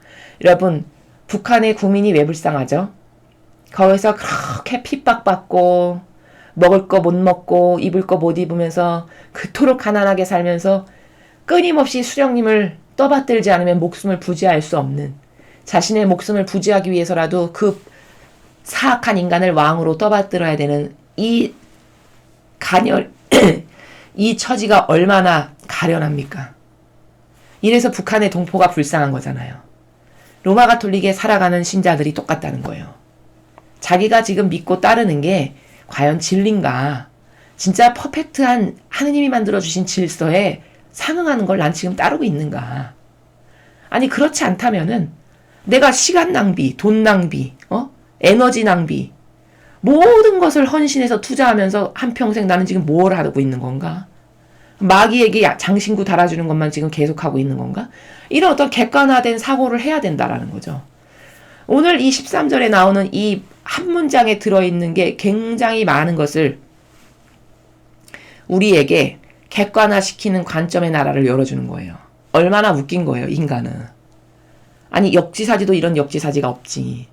여러분, 북한의 국민이 왜 불쌍하죠? 거기서 그렇게 핍박받고 먹을 거 못 먹고 입을 거 못 입으면서 그토록 가난하게 살면서 끊임없이 수령님을 떠받들지 않으면 목숨을 부지할 수 없는 자신의 목숨을 부지하기 위해서라도 그 사악한 인간을 왕으로 떠받들어야 되는 이 가녀 이 처지가 얼마나 가련합니까? 이래서 북한의 동포가 불쌍한 거잖아요. 로마 가톨릭에 살아가는 신자들이 똑같다는 거예요. 자기가 지금 믿고 따르는 게 과연 진리인가? 진짜 퍼펙트한 하느님이 만들어주신 질서에 상응하는 걸 난 지금 따르고 있는가? 아니 그렇지 않다면은 내가 시간 낭비, 돈 낭비, 에너지 낭비 모든 것을 헌신해서 투자하면서 한평생 나는 지금 뭘 하고 있는 건가? 마귀에게 장신구 달아주는 것만 지금 계속하고 있는 건가? 이런 어떤 객관화된 사고를 해야 된다라는 거죠. 오늘 이 13절에 나오는 이 한 문장에 들어있는 게 굉장히 많은 것을 우리에게 객관화시키는 관점의 나라를 열어주는 거예요. 얼마나 웃긴 거예요, 인간은. 아니, 역지사지도 이런 역지사지가 없지.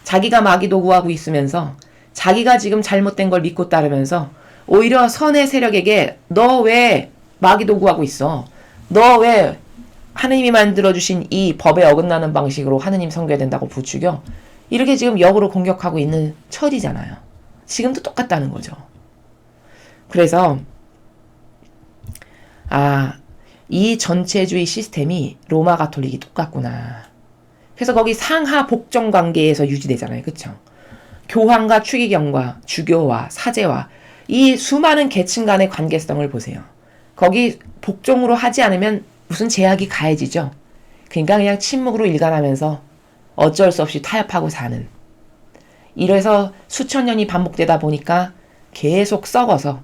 자기가 마귀도 구하고 있으면서 자기가 지금 잘못된 걸 믿고 따르면서 오히려 선의 세력에게 너 왜 마귀도 구하고 있어? 너 왜 하느님이 만들어주신 이 법에 어긋나는 방식으로 하느님 섬겨야 된다고 부추겨? 이렇게 지금 역으로 공격하고 있는 처지잖아요. 지금도 똑같다는 거죠. 그래서 이 전체주의 시스템이 로마 가톨릭이 똑같구나. 그래서 거기 상하 복종 관계에서 유지되잖아요. 그쵸? 교황과 추기경과 주교와 사제와 이 수많은 계층 간의 관계성을 보세요. 거기 복종으로 하지 않으면 무슨 제약이 가해지죠. 그러니까 그냥 침묵으로 일관하면서 어쩔 수 없이 타협하고 사는. 이래서 수천 년이 반복되다 보니까 계속 썩어서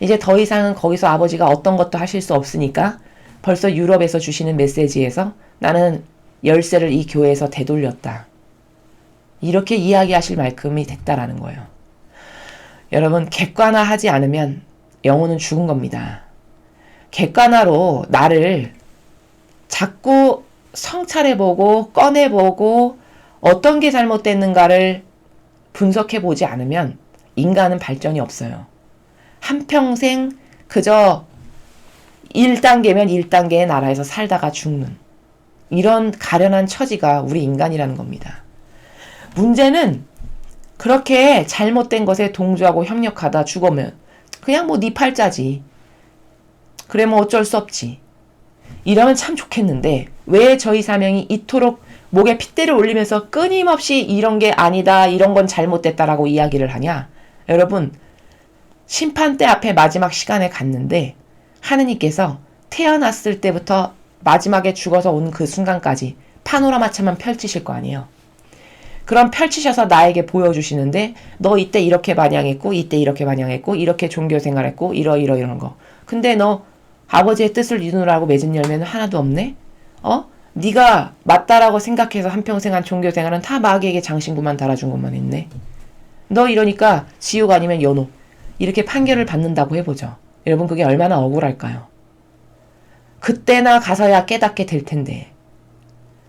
이제 더 이상은 거기서 아버지가 어떤 것도 하실 수 없으니까 벌써 유럽에서 주시는 메시지에서 나는 열쇠를 이 교회에서 되돌렸다. 이렇게 이야기하실 만큼이 됐다라는 거예요. 여러분, 객관화하지 않으면 영혼은 죽은 겁니다. 객관화로 나를 자꾸 성찰해보고 꺼내보고 어떤 게 잘못됐는가를 분석해보지 않으면 인간은 발전이 없어요. 한평생 그저 1단계면 1단계의 나라에서 살다가 죽는 이런 가련한 처지가 우리 인간이라는 겁니다. 문제는 그렇게 잘못된 것에 동조하고 협력하다 죽으면 그냥 뭐 네 팔자지. 그래 뭐 어쩔 수 없지. 이러면 참 좋겠는데 왜 저희 사명이 이토록 목에 핏대를 올리면서 끊임없이 이런 게 아니다, 이런 건 잘못됐다라고 이야기를 하냐? 여러분, 심판대 앞에 마지막 시간에 갔는데 하느님께서 태어났을 때부터 마지막에 죽어서 온 그 순간까지 파노라마처럼 펼치실 거 아니에요. 그럼 펼치셔서 나에게 보여주시는데 너 이때 이렇게 반향했고 이때 이렇게 반향했고 이렇게 종교생활했고 이런 거. 근데 너 아버지의 뜻을 이루느라고 맺은 열매는 하나도 없네? 네가 맞다라고 생각해서 한평생 한 종교생활은 다 마귀에게 장신구만 달아준 것만 했네. 너 이러니까 지옥 아니면 연옥. 이렇게 판결을 받는다고 해보죠. 여러분 그게 얼마나 억울할까요? 그때나 가서야 깨닫게 될 텐데.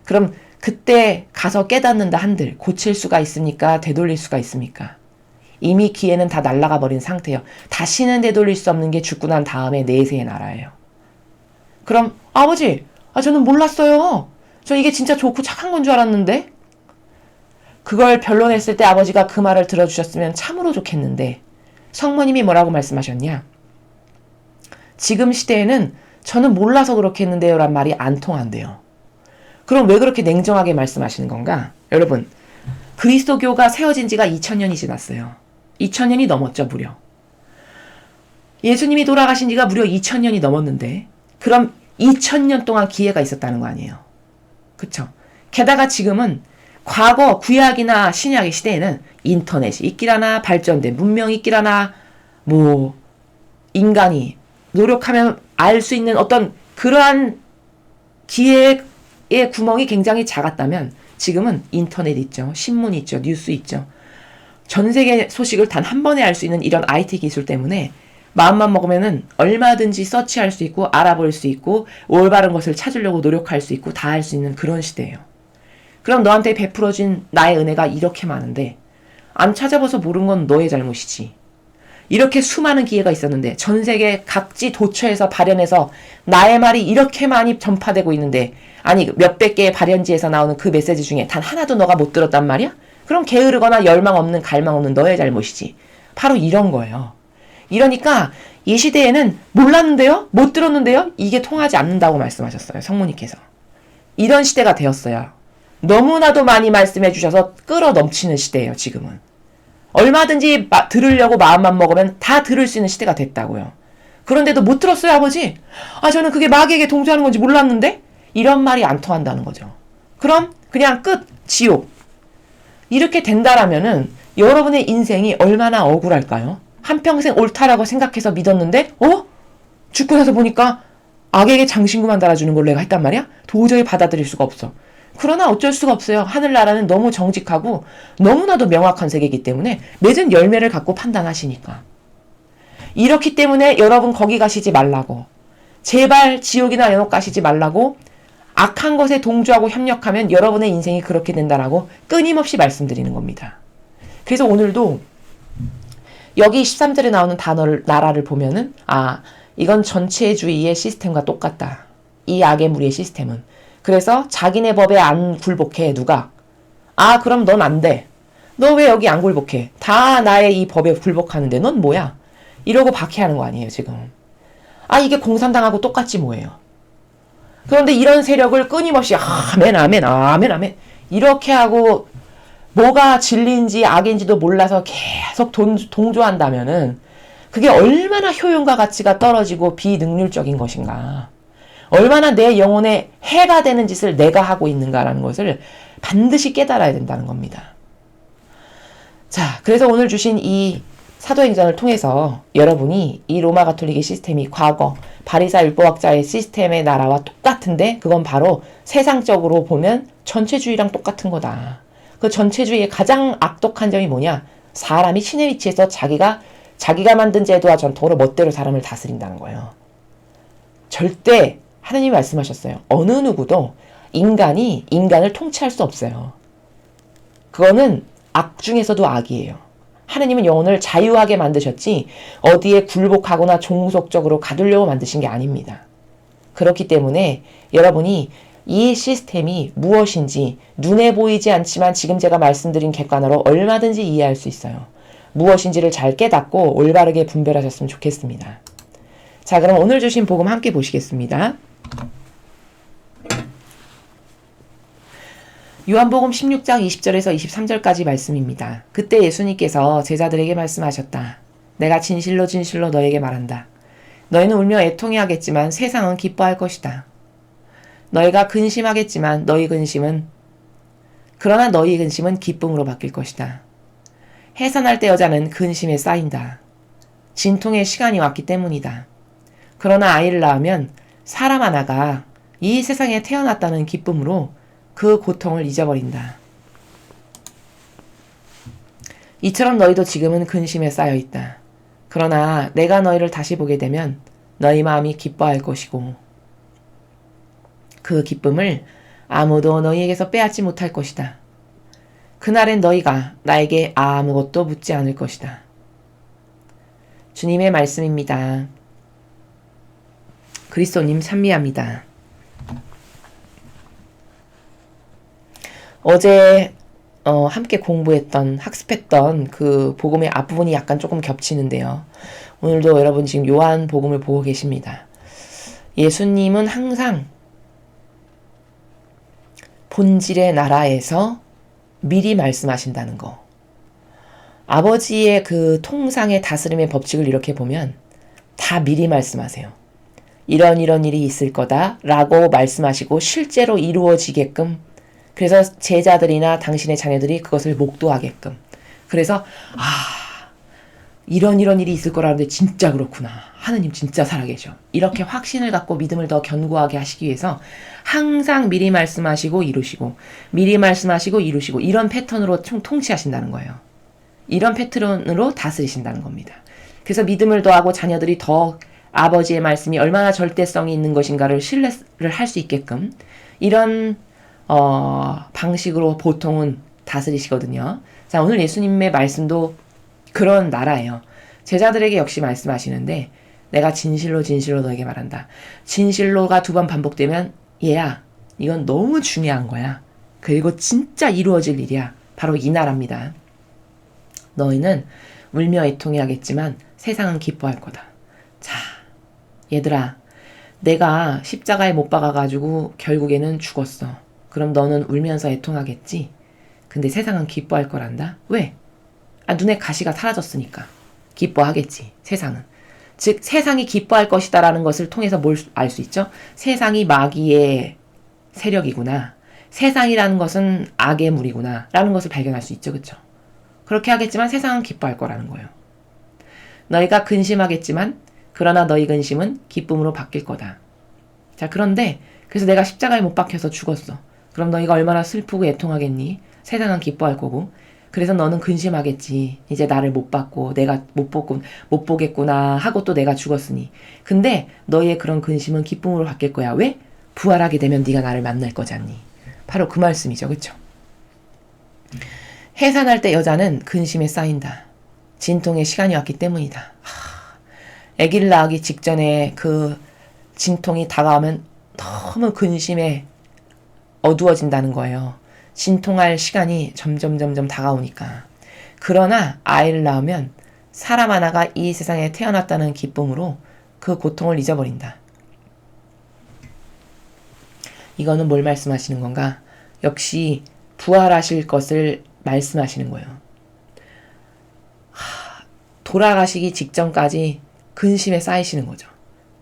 그럼 그때 가서 깨닫는다 한들 고칠 수가 있습니까? 되돌릴 수가 있습니까? 이미 기회는 다 날아가 버린 상태예요. 다시는 되돌릴 수 없는 게 죽고 난 다음에 내세의 나라예요. 그럼 아버지, 저는 몰랐어요. 저 이게 진짜 좋고 착한 건 줄 알았는데. 그걸 변론했을 때 아버지가 그 말을 들어주셨으면 참으로 좋겠는데 성모님이 뭐라고 말씀하셨냐? 지금 시대에는 저는 몰라서 그렇게 했는데요 란 말이 안 통한대요. 그럼 왜 그렇게 냉정하게 말씀하시는 건가? 여러분, 그리스도교가 세워진 지가 2000년이 지났어요. 2000년이 넘었죠, 무려. 예수님이 돌아가신 지가 무려 2000년이 넘었는데 그럼 2000년 동안 기회가 있었다는 거 아니에요. 그쵸? 게다가 지금은 과거 구약이나 신약의 시대에는 인터넷이 있기라나 발전된 문명이 있기라나 뭐 인간이 노력하면 알 수 있는 어떤 그러한 기회의 구멍이 굉장히 작았다면 지금은 인터넷 있죠. 신문 있죠. 뉴스 있죠. 전 세계 소식을 단 한 번에 알 수 있는 이런 IT 기술 때문에 마음만 먹으면은 얼마든지 서치할 수 있고 알아볼 수 있고 올바른 것을 찾으려고 노력할 수 있고 다 할 수 있는 그런 시대예요. 그럼 너한테 베풀어진 나의 은혜가 이렇게 많은데 안 찾아봐서 모르는 건 너의 잘못이지. 이렇게 수많은 기회가 있었는데 전 세계 각지 도처에서 발현해서 나의 말이 이렇게 많이 전파되고 있는데 아니 몇백 개의 발현지에서 나오는 그 메시지 중에 단 하나도 너가 못 들었단 말이야? 그럼 게으르거나 열망 없는 갈망 없는 너의 잘못이지. 바로 이런 거예요. 이러니까 이 시대에는 몰랐는데요? 못 들었는데요? 이게 통하지 않는다고 말씀하셨어요. 성모님께서. 이런 시대가 되었어요. 너무나도 많이 말씀해 주셔서 끌어 넘치는 시대예요. 지금은. 얼마든지 들으려고 마음만 먹으면 다 들을 수 있는 시대가 됐다고요. 그런데도 못 들었어요, 아버지? 저는 그게 마귀에게 동조하는 건지 몰랐는데? 이런 말이 안 통한다는 거죠. 그럼 그냥 끝, 지옥. 이렇게 된다라면은 여러분의 인생이 얼마나 억울할까요? 한평생 옳다라고 생각해서 믿었는데 죽고 나서 보니까 악에게 장신구만 달아주는 걸로 내가 했단 말이야? 도저히 받아들일 수가 없어. 그러나 어쩔 수가 없어요. 하늘나라는 너무 정직하고 너무나도 명확한 세계이기 때문에 맺은 열매를 갖고 판단하시니까. 이렇기 때문에 여러분 거기 가시지 말라고. 제발 지옥이나 연옥 가시지 말라고. 악한 것에 동조하고 협력하면 여러분의 인생이 그렇게 된다라고 끊임없이 말씀드리는 겁니다. 그래서 오늘도 여기 13절에 나오는 단어를, 나라를 보면은, 이건 전체주의의 시스템과 똑같다. 이 악의 무리의 시스템은. 그래서 자기네 법에 안 굴복해, 누가. 그럼 넌 안 돼. 너 왜 여기 안 굴복해? 다 나의 이 법에 굴복하는데 넌 뭐야? 이러고 박해하는 거 아니에요, 지금. 이게 공산당하고 똑같지 뭐예요. 그런데 이런 세력을 끊임없이 아멘 아멘 아멘 아멘 이렇게 하고 뭐가 진리인지 악인지도 몰라서 계속 동조한다면은 그게 얼마나 효용과 가치가 떨어지고 비능률적인 것인가. 얼마나 내 영혼에 해가 되는 짓을 내가 하고 있는가라는 것을 반드시 깨달아야 된다는 겁니다. 자, 그래서 오늘 주신 이 사도행전을 통해서 여러분이 이 로마 가톨릭의 시스템이 과거 바리사 율법학자의 시스템의 나라와 똑같은데 그건 바로 세상적으로 보면 전체주의랑 똑같은 거다. 그 전체주의의 가장 악독한 점이 뭐냐? 사람이 신의 위치에서 자기가 만든 제도와 전통으로 멋대로 사람을 다스린다는 거예요. 절대 하느님이 말씀하셨어요. 어느 누구도 인간이 인간을 통치할 수 없어요. 그거는 악 중에서도 악이에요. 하느님은 영혼을 자유하게 만드셨지 어디에 굴복하거나 종속적으로 가두려고 만드신 게 아닙니다. 그렇기 때문에 여러분이 이 시스템이 무엇인지 눈에 보이지 않지만 지금 제가 말씀드린 객관어로 얼마든지 이해할 수 있어요. 무엇인지를 잘 깨닫고 올바르게 분별하셨으면 좋겠습니다. 자, 그럼 오늘 주신 복음 함께 보시겠습니다. 요한복음 16장 20절에서 23절까지 말씀입니다. 그때 예수님께서 제자들에게 말씀하셨다. 내가 진실로 진실로 너에게 말한다. 너희는 울며 애통해 하겠지만 세상은 기뻐할 것이다. 너희가 근심하겠지만 그러나 너희 근심은 기쁨으로 바뀔 것이다. 해산할 때 여자는 근심에 쌓인다. 진통의 시간이 왔기 때문이다. 그러나 아이를 낳으면 사람 하나가 이 세상에 태어났다는 기쁨으로 그 고통을 잊어버린다. 이처럼 너희도 지금은 근심에 쌓여 있다. 그러나 내가 너희를 다시 보게 되면 너희 마음이 기뻐할 것이고 그 기쁨을 아무도 너희에게서 빼앗지 못할 것이다. 그날엔 너희가 나에게 아무것도 묻지 않을 것이다. 주님의 말씀입니다. 그리스도님 찬미합니다. 어제 함께 공부했던 학습했던 그 복음의 앞부분이 약간 조금 겹치는데요. 오늘도 여러분 지금 요한 복음을 보고 계십니다. 예수님은 항상 본질의 나라에서 미리 말씀하신다는 거. 아버지의 그 통상의 다스림의 법칙을 이렇게 보면 다 미리 말씀하세요. 이런 일이 있을 거다 라고 말씀하시고 실제로 이루어지게끔, 그래서 제자들이나 당신의 자녀들이 그것을 목도하게끔, 그래서 이런 일이 있을 거라는데 진짜 그렇구나. 하느님 진짜 살아계셔. 이렇게 확신을 갖고 믿음을 더 견고하게 하시기 위해서 항상 미리 말씀하시고 이루시고 미리 말씀하시고 이루시고 이런 패턴으로 통치하신다는 거예요. 이런 패턴으로 다스리신다는 겁니다. 그래서 믿음을 더하고 자녀들이 더 아버지의 말씀이 얼마나 절대성이 있는 것인가를 신뢰를 할 수 있게끔 이런 방식으로 보통은 다스리시거든요. 자, 오늘 예수님의 말씀도 그런 나라예요. 제자들에게 역시 말씀하시는데 내가 진실로 진실로 너에게 말한다. 진실로가 2번 반복되면 얘야 이건 너무 중요한 거야. 그리고 진짜 이루어질 일이야. 바로 이 나라입니다. 너희는 울며 애통해 하겠지만 세상은 기뻐할 거다. 자, 얘들아, 내가 십자가에 못 박아가지고 결국에는 죽었어. 그럼 너는 울면서 애통하겠지? 근데 세상은 기뻐할 거란다? 왜? 눈에 가시가 사라졌으니까. 기뻐하겠지, 세상은. 즉, 세상이 기뻐할 것이다 라는 것을 통해서 뭘 알 수 있죠? 세상이 마귀의 세력이구나. 세상이라는 것은 악의 물이구나. 라는 것을 발견할 수 있죠, 그쵸? 그렇게 하겠지만 세상은 기뻐할 거라는 거예요. 너희가 근심하겠지만 그러나 너희 근심은 기쁨으로 바뀔 거다. 자, 그런데 그래서 내가 십자가에 못 박혀서 죽었어. 그럼 너희가 얼마나 슬프고 애통하겠니? 세상은 기뻐할 거고. 그래서 너는 근심하겠지. 이제 나를 못 봤고 내가 못 보겠구나 하고 또 내가 죽었으니. 근데 너희의 그런 근심은 기쁨으로 바뀔 거야. 왜? 부활하게 되면 네가 나를 만날 거잖니. 바로 그 말씀이죠. 그렇죠? 해산할 때 여자는 근심에 쌓인다. 진통의 시간이 왔기 때문이다. 아기를 낳기 직전에 그 진통이 다가오면 너무 근심에 어두워진다는 거예요. 진통할 시간이 점점 다가오니까. 그러나 아이를 낳으면 사람 하나가 이 세상에 태어났다는 기쁨으로 그 고통을 잊어버린다. 이거는 뭘 말씀하시는 건가? 역시 부활하실 것을 말씀하시는 거예요. 돌아가시기 직전까지 근심에 쌓이시는 거죠.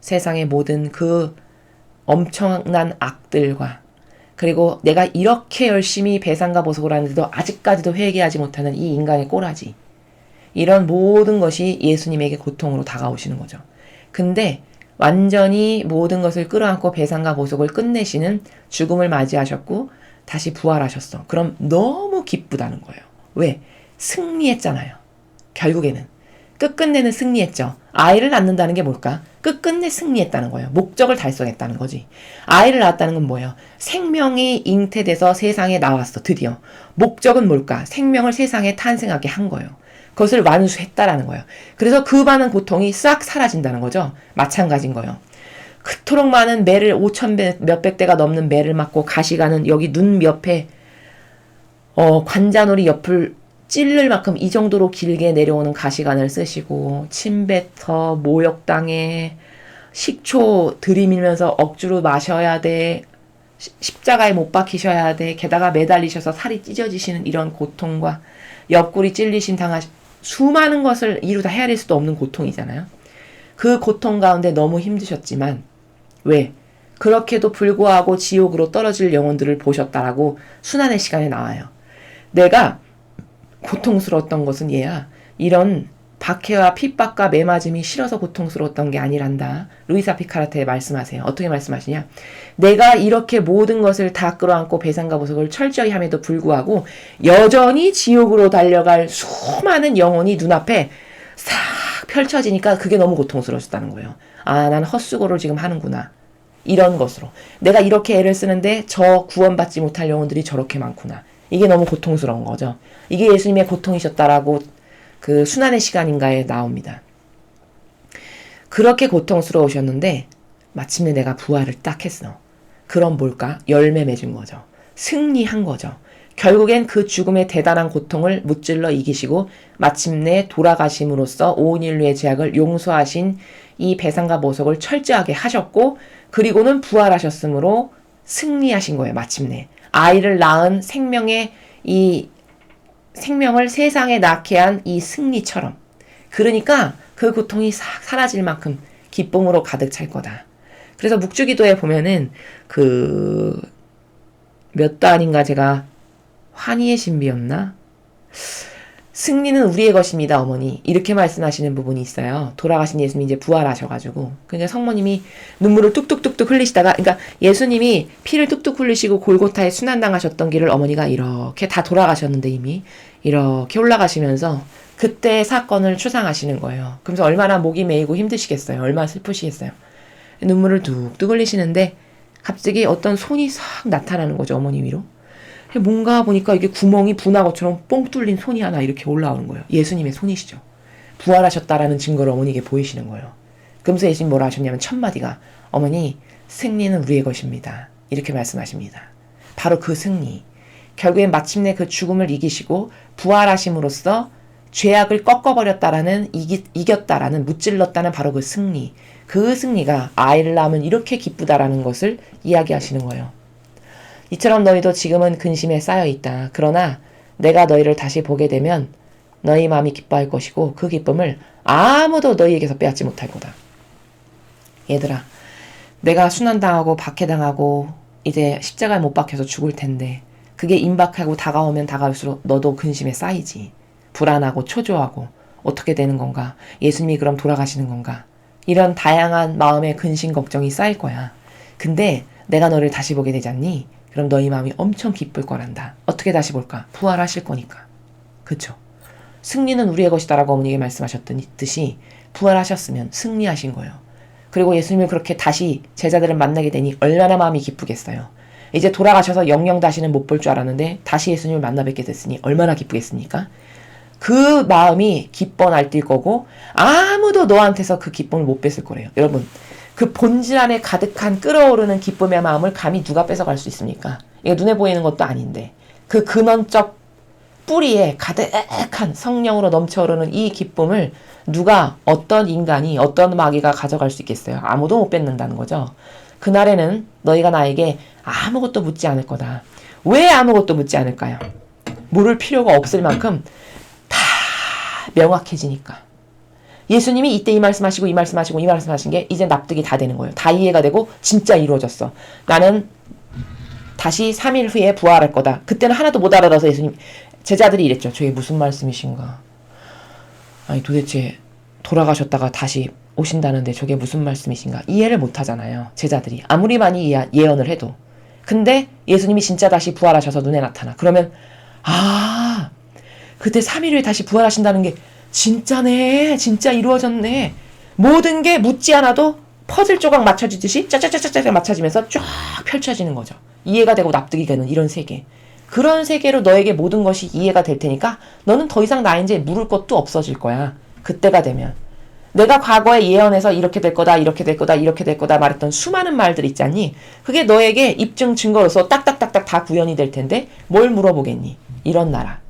세상의 모든 그 엄청난 악들과 그리고 내가 이렇게 열심히 배상과 보석을 하는데도 아직까지도 회개하지 못하는 이 인간의 꼬라지. 이런 모든 것이 예수님에게 고통으로 다가오시는 거죠. 근데 완전히 모든 것을 끌어안고 배상과 보석을 끝내시는 죽음을 맞이하셨고 다시 부활하셨어. 그럼 너무 기쁘다는 거예요. 왜? 승리했잖아요. 결국에는. 끝끝내는 승리했죠. 아이를 낳는다는 게 뭘까? 끝끝내 승리했다는 거예요. 목적을 달성했다는 거지. 아이를 낳았다는 건 뭐예요? 생명이 잉태돼서 세상에 나왔어. 드디어. 목적은 뭘까? 생명을 세상에 탄생하게 한 거예요. 그것을 완수했다라는 거예요. 그래서 그 많은 고통이 싹 사라진다는 거죠. 마찬가지인 거예요. 그토록 많은 매를 5,000배 몇백 대가 넘는 매를 맞고 가시가는 여기 눈 옆에 관자놀이 옆을 찔를 만큼 이 정도로 길게 내려오는 가시관을 쓰시고 침뱉어 모욕당해 식초 들이밀면서 억지로 마셔야 돼. 십자가에 못 박히셔야 돼. 게다가 매달리셔서 살이 찢어지시는 이런 고통과 옆구리 찔리신 수많은 것을 이루 다 헤아릴 수도 없는 고통이잖아요. 그 고통 가운데 너무 힘드셨지만 왜? 그렇게도 불구하고 지옥으로 떨어질 영혼들을 보셨다라고 순환의 시간에 나와요. 내가 고통스러웠던 것은 얘야. 이런 박해와 핍박과 매맞음이 싫어서 고통스러웠던 게 아니란다. 루이사 피카르트에 말씀하세요. 어떻게 말씀하시냐? 내가 이렇게 모든 것을 다 끌어안고 배상과 보석을 철저히 함에도 불구하고 여전히 지옥으로 달려갈 수많은 영혼이 눈앞에 싹 펼쳐지니까 그게 너무 고통스러웠다는 거예요. 아, 난 헛수고를 지금 하는구나. 이런 것으로. 내가 이렇게 애를 쓰는데 저 구원받지 못할 영혼들이 저렇게 많구나. 이게 너무 고통스러운 거죠. 이게 예수님의 고통이셨다라고 그 순환의 시간인가에 나옵니다. 그렇게 고통스러우셨는데 마침내 내가 부활을 딱 했어. 그럼 뭘까? 열매 맺은 거죠. 승리한 거죠. 결국엔 그 죽음의 대단한 고통을 무찔러 이기시고 마침내 돌아가심으로써 온 인류의 죄악을 용서하신 이 배상과 보석을 철저하게 하셨고 그리고는 부활하셨으므로 승리하신 거예요. 마침내. 아이를 낳은 이 생명을 세상에 낳게 한 이 승리처럼. 그러니까 그 고통이 싹 사라질 만큼 기쁨으로 가득 찰 거다. 그래서 묵주기도에 보면은 몇 단인가 제가 환희의 신비였나? 승리는 우리의 것입니다, 어머니. 이렇게 말씀하시는 부분이 있어요. 돌아가신 예수님이 이제 부활하셔가지고. 그러니까 성모님이 눈물을 뚝뚝뚝뚝 흘리시다가, 그러니까 예수님이 피를 뚝뚝 흘리시고 골고타에 순환당하셨던 길을 어머니가 이렇게 다 돌아가셨는데 이미 이렇게 올라가시면서 그때 사건을 추상하시는 거예요. 그러면서 얼마나 목이 메이고 힘드시겠어요. 얼마나 슬프시겠어요. 눈물을 뚝뚝 흘리시는데 갑자기 어떤 손이 싹 나타나는 거죠, 어머니 위로. 뭔가 보니까 이게 구멍이 분화구처럼 뻥 뚫린 손이 하나 이렇게 올라오는 거예요. 예수님의 손이시죠. 부활하셨다라는 증거를 어머니에게 보이시는 거예요. 그러면서 예수님 뭐라 하셨냐면 첫 마디가 어머니 승리는 우리의 것입니다. 이렇게 말씀하십니다. 바로 그 승리. 결국엔 마침내 그 죽음을 이기시고 부활하심으로써 죄악을 꺾어버렸다라는 이겼다라는 무찔렀다는 바로 그 승리. 그 승리가 아이를 낳으면 이렇게 기쁘다라는 것을 이야기하시는 거예요. 이처럼 너희도 지금은 근심에 쌓여있다. 그러나 내가 너희를 다시 보게 되면 너희 마음이 기뻐할 것이고 그 기쁨을 아무도 너희에게서 빼앗지 못할 거다. 얘들아, 내가 순환당하고 박해당하고 이제 십자가에 못 박혀서 죽을 텐데 그게 임박하고 다가오면 다가올수록 너도 근심에 쌓이지. 불안하고 초조하고 어떻게 되는 건가? 예수님이 그럼 돌아가시는 건가? 이런 다양한 마음의 근심 걱정이 쌓일 거야. 근데 내가 너를 다시 보게 되지 않니? 그럼 너희 마음이 엄청 기쁠 거란다. 어떻게 다시 볼까? 부활하실 거니까. 그쵸? 승리는 우리의 것이다라고 어머니에게 말씀하셨듯이 부활하셨으면 승리하신 거예요. 그리고 예수님을 그렇게 다시 제자들을 만나게 되니 얼마나 마음이 기쁘겠어요. 이제 돌아가셔서 영영 다시는 못 볼 줄 알았는데 다시 예수님을 만나 뵙게 됐으니 얼마나 기쁘겠습니까? 그 마음이 기뻐 날뛸 거고 아무도 너한테서 그 기쁨을 못 뺏을 거래요. 여러분, 그 본질 안에 가득한 끓어오르는 기쁨의 마음을 감히 누가 뺏어갈 수 있습니까? 이게 눈에 보이는 것도 아닌데 그 근원적 뿌리에 가득한 성령으로 넘쳐오르는 이 기쁨을 누가, 어떤 인간이, 어떤 마귀가 가져갈 수 있겠어요? 아무도 못 뺏는다는 거죠. 그날에는 너희가 나에게 아무것도 묻지 않을 거다. 왜 아무것도 묻지 않을까요? 물을 필요가 없을 만큼 다 명확해지니까. 예수님이 이때 이 말씀하시고 이 말씀하시고 이 말씀하신 게 이제 납득이 다 되는 거예요. 다 이해가 되고 진짜 이루어졌어. 나는 다시 3일 후에 부활할 거다. 그때는 하나도 못 알아들어서 예수님, 제자들이 이랬죠. 저게 무슨 말씀이신가? 아니 도대체 돌아가셨다가 다시 오신다는데 저게 무슨 말씀이신가? 이해를 못 하잖아요. 제자들이. 아무리 많이 예언을 해도. 근데 예수님이 진짜 다시 부활하셔서 눈에 나타나. 그러면 아, 그때 3일 후에 다시 부활하신다는 게 진짜네. 진짜 이루어졌네. 모든 게 묻지 않아도 퍼즐 조각 맞춰지듯이 짜짜짜짜짜 맞춰지면서 쫙 펼쳐지는 거죠. 이해가 되고 납득이 되는 이런 세계. 그런 세계로 너에게 모든 것이 이해가 될 테니까 너는 더 이상 나 이제 물을 것도 없어질 거야. 그때가 되면. 내가 과거에 예언해서 이렇게 될 거다, 이렇게 될 거다, 이렇게 될 거다 말했던 수많은 말들 있잖니. 그게 너에게 입증 증거로서 딱딱딱딱 다 구현이 될 텐데 뭘 물어보겠니? 이런 나라.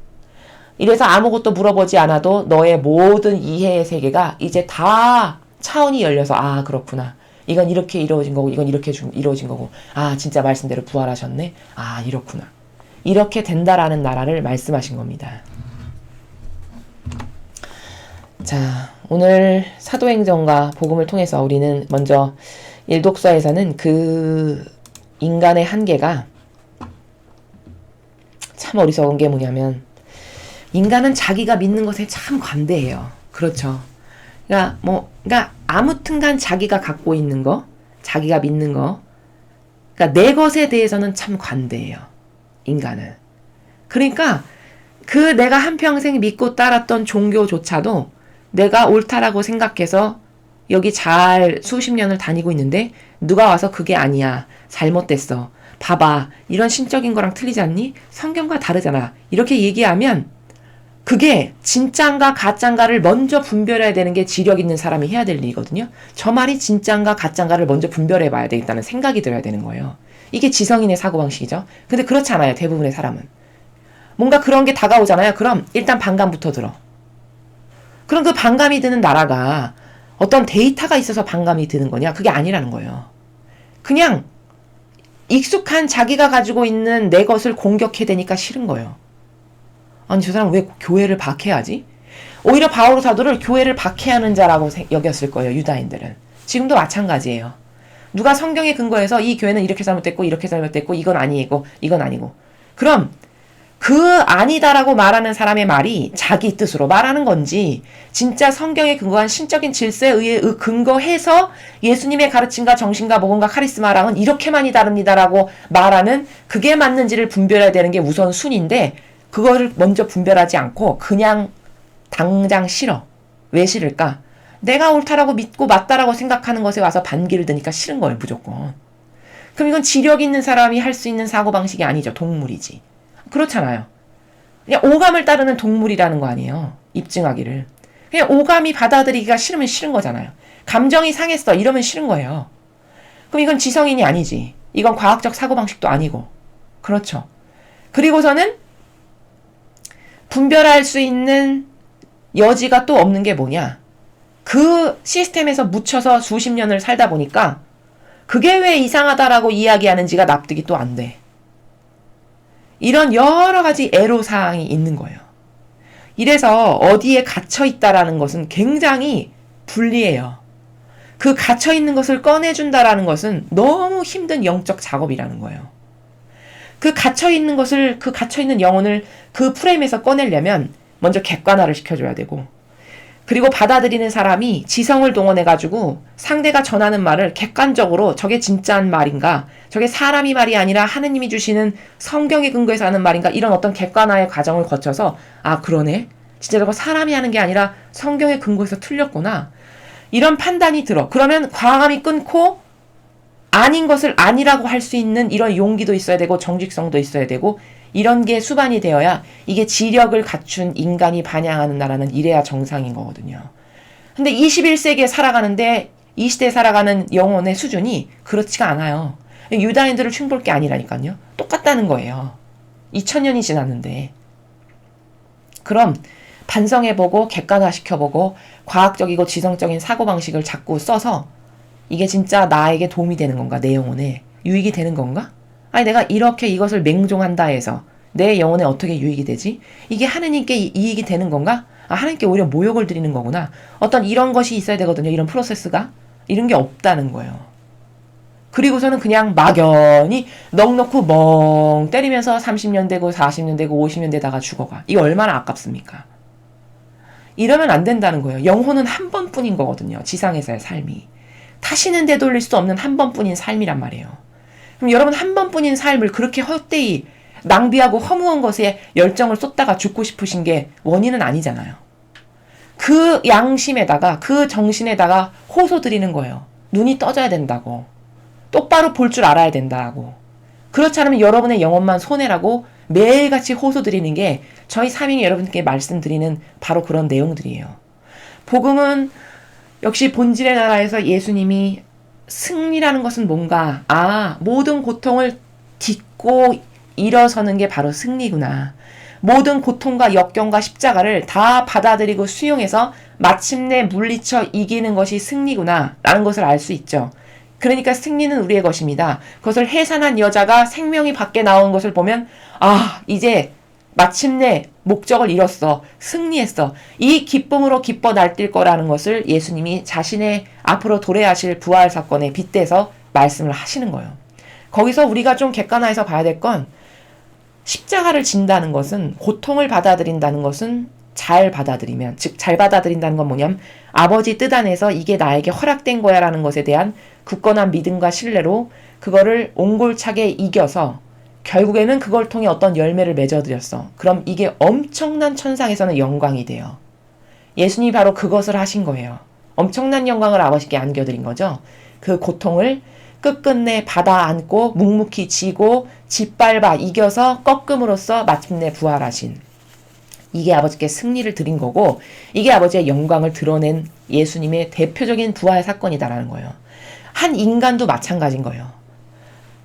이래서 아무것도 물어보지 않아도 너의 모든 이해의 세계가 이제 다 차원이 열려서 아 그렇구나. 이건 이렇게 이루어진 거고 이건 이렇게 이루어진 거고 아 진짜 말씀대로 부활하셨네. 아 이렇구나. 이렇게 된다라는 나라를 말씀하신 겁니다. 자, 오늘 사도행전과 복음을 통해서 우리는 먼저 일독서에서는 그 인간의 한계가 참 어리석은 게 뭐냐면 인간은 자기가 믿는 것에 참 관대해요. 그렇죠. 그러니까 아무튼간 자기가 갖고 있는 거, 자기가 믿는 거, 그러니까 내 것에 대해서는 참 관대해요. 인간은. 그러니까 그 내가 한평생 믿고 따랐던 종교조차도 내가 옳다라고 생각해서 여기 잘 수십 년을 다니고 있는데 누가 와서 그게 아니야. 잘못됐어. 봐봐. 이런 신적인 거랑 틀리지 않니? 성경과 다르잖아. 이렇게 얘기하면 그게 진짠가 가짠가를 먼저 분별해야 되는 게 지력 있는 사람이 해야 될 일이거든요. 저 말이 진짠가 가짠가를 먼저 분별해 봐야 되겠다는 생각이 들어야 되는 거예요. 이게 지성인의 사고방식이죠. 근데 그렇지 않아요. 대부분의 사람은. 뭔가 그런 게 다가오잖아요. 그럼 일단 반감부터 들어. 그럼 그 반감이 드는 나라가 어떤 데이터가 있어서 반감이 드는 거냐? 그게 아니라는 거예요. 그냥 익숙한 자기가 가지고 있는 내 것을 공격해대니까 싫은 거예요. 아니 저 사람 왜 교회를 박해하지? 오히려 바오로 사도를 교회를 박해하는 자라고 여겼을 거예요. 유다인들은. 지금도 마찬가지예요. 누가 성경에 근거해서 이 교회는 이렇게 잘못됐고 이렇게 잘못됐고 이건 아니고 이건 아니고 그럼 그 아니다라고 말하는 사람의 말이 자기 뜻으로 말하는 건지 진짜 성경에 근거한 신적인 질서에 의해 근거해서 예수님의 가르침과 정신과 복음과 카리스마랑은 이렇게만이 다릅니다라고 말하는 그게 맞는지를 분별해야 되는 게 우선 순인데 그거를 먼저 분별하지 않고 그냥 당장 싫어. 왜 싫을까? 내가 옳다라고 믿고 맞다라고 생각하는 것에 와서 반기를 드니까 싫은 거예요. 무조건. 그럼 이건 지력 있는 사람이 할 수 있는 사고방식이 아니죠. 동물이지. 그렇잖아요. 그냥 오감을 따르는 동물이라는 거 아니에요. 입증하기를. 그냥 오감이 받아들이기가 싫으면 싫은 거잖아요. 감정이 상했어. 이러면 싫은 거예요. 그럼 이건 지성인이 아니지. 이건 과학적 사고방식도 아니고. 그렇죠. 그리고서는 분별할 수 있는 여지가 또 없는 게 뭐냐. 그 시스템에서 묻혀서 수십 년을 살다 보니까 그게 왜 이상하다라고 이야기하는지가 납득이 또 안 돼. 이런 여러 가지 애로사항이 있는 거예요. 이래서 어디에 갇혀있다라는 것은 굉장히 불리해요. 그 갇혀있는 것을 꺼내준다라는 것은 너무 힘든 영적 작업이라는 거예요. 그 갇혀있는 것을, 그 갇혀있는 영혼을 그 프레임에서 꺼내려면 먼저 객관화를 시켜줘야 되고 그리고 받아들이는 사람이 지성을 동원해가지고 상대가 전하는 말을 객관적으로 저게 진짜한 말인가, 저게 사람이 말이 아니라 하느님이 주시는 성경에 근거해서 하는 말인가, 이런 어떤 객관화의 과정을 거쳐서 아 그러네, 진짜 저거 사람이 하는 게 아니라 성경에 근거해서 틀렸구나, 이런 판단이 들어. 그러면 과감히 끊고 아닌 것을 아니라고 할 수 있는 이런 용기도 있어야 되고 정직성도 있어야 되고, 이런 게 수반이 되어야 이게 지력을 갖춘 인간이 반영하는 나라는 이래야 정상인 거거든요. 근데 21세기에 살아가는데 이 시대에 살아가는 영혼의 수준이 그렇지가 않아요. 유다인들을 흉볼 게 아니라니까요. 똑같다는 거예요. 2000년이 지났는데. 그럼 반성해보고 객관화시켜보고 과학적이고 지성적인 사고방식을 자꾸 써서 이게 진짜 나에게 도움이 되는 건가, 내 영혼에 유익이 되는 건가? 아니 내가 이렇게 이것을 맹종한다 해서 내 영혼에 어떻게 유익이 되지? 이게 하느님께 이익이 되는 건가? 아 하느님께 오히려 모욕을 드리는 거구나. 어떤 이런 것이 있어야 되거든요. 이런 프로세스가. 이런 게 없다는 거예요. 그리고서는 그냥 막연히 넋놓고 멍 때리면서 30년 되고 40년 되고 50년 되다가 죽어가. 이거 얼마나 아깝습니까? 이러면 안 된다는 거예요. 영혼은 한 번뿐인 거거든요. 지상에서의 삶이. 다시는 되돌릴 수 없는 한 번뿐인 삶이란 말이에요. 그럼 여러분 한 번뿐인 삶을 그렇게 헛되이 낭비하고 허무한 것에 열정을 쏟다가 죽고 싶으신 게 원인은 아니잖아요. 그 양심에다가 그 정신에다가 호소 드리는 거예요. 눈이 떠져야 된다고. 똑바로 볼 줄 알아야 된다고. 그렇지 않으면 여러분의 영혼만 손해라고 매일같이 호소 드리는 게 저희 사명이 여러분께 말씀드리는 바로 그런 내용들이에요. 복음은 역시 본질의 나라에서 예수님이 승리라는 것은 뭔가, 아 모든 고통을 딛고 일어서는 게 바로 승리구나. 모든 고통과 역경과 십자가를 다 받아들이고 수용해서 마침내 물리쳐 이기는 것이 승리구나 라는 것을 알 수 있죠. 그러니까 승리는 우리의 것입니다. 그것을 해산한 여자가 생명이 밖에 나온 것을 보면 아 이제 마침내 목적을 이뤘어. 승리했어. 이 기쁨으로 기뻐 날뛸 거라는 것을 예수님이 자신의 앞으로 도래하실 부활 사건에 빗대서 말씀을 하시는 거예요. 거기서 우리가 좀 객관화해서 봐야 될 건 십자가를 진다는 것은, 고통을 받아들인다는 것은 잘 받아들이면, 즉 잘 받아들인다는 건 뭐냐면 아버지 뜻 안에서 이게 나에게 허락된 거야 라는 것에 대한 굳건한 믿음과 신뢰로 그거를 옹골차게 이겨서 결국에는 그걸 통해 어떤 열매를 맺어드렸어. 그럼 이게 엄청난 천상에서는 영광이 돼요. 예수님이 바로 그것을 하신 거예요. 엄청난 영광을 아버지께 안겨드린 거죠. 그 고통을 끝끝내 받아 안고 묵묵히 지고 짓밟아 이겨서 꺾음으로써 마침내 부활하신, 이게 아버지께 승리를 드린 거고, 이게 아버지의 영광을 드러낸 예수님의 대표적인 부활 사건이다라는 거예요. 한 인간도 마찬가지인 거예요.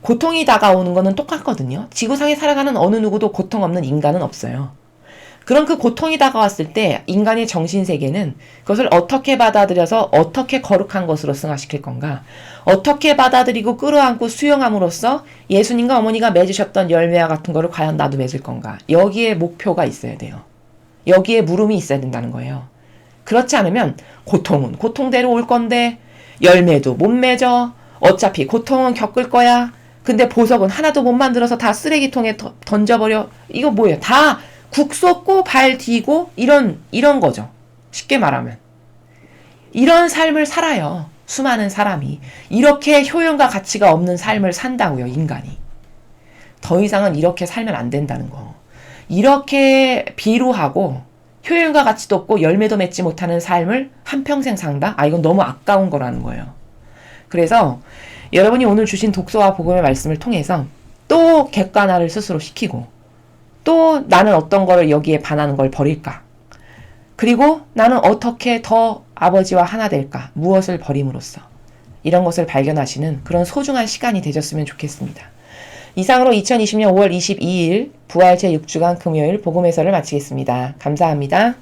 고통이 다가오는 거는 똑같거든요. 지구상에 살아가는 어느 누구도 고통 없는 인간은 없어요. 그럼 그 고통이 다가왔을 때 인간의 정신세계는 그것을 어떻게 받아들여서 어떻게 거룩한 것으로 승화시킬 건가, 어떻게 받아들이고 끌어안고 수용함으로써 예수님과 어머니가 맺으셨던 열매와 같은 거를 과연 나도 맺을 건가, 여기에 목표가 있어야 돼요. 여기에 물음이 있어야 된다는 거예요. 그렇지 않으면 고통은 고통대로 올 건데 열매도 못 맺어. 어차피 고통은 겪을 거야. 근데 보석은 하나도 못 만들어서 다 쓰레기통에 던져버려. 이거 뭐예요? 다 국 쏟고 발 뒤고 이런 거죠. 쉽게 말하면. 이런 삶을 살아요. 수많은 사람이. 이렇게 효용과 가치가 없는 삶을 산다고요. 인간이. 더 이상은 이렇게 살면 안 된다는 거. 이렇게 비루하고 효용과 가치도 없고 열매도 맺지 못하는 삶을 한평생 산다? 아 이건 너무 아까운 거라는 거예요. 그래서 여러분이 오늘 주신 독서와 복음의 말씀을 통해서 또 객관화를 스스로 시키고, 또 나는 어떤 거를 여기에 반하는 걸 버릴까? 그리고 나는 어떻게 더 아버지와 하나 될까? 무엇을 버림으로써? 이런 것을 발견하시는 그런 소중한 시간이 되셨으면 좋겠습니다. 이상으로 2020년 5월 22일 부활 제6주간 금요일 복음 해설을 마치겠습니다. 감사합니다.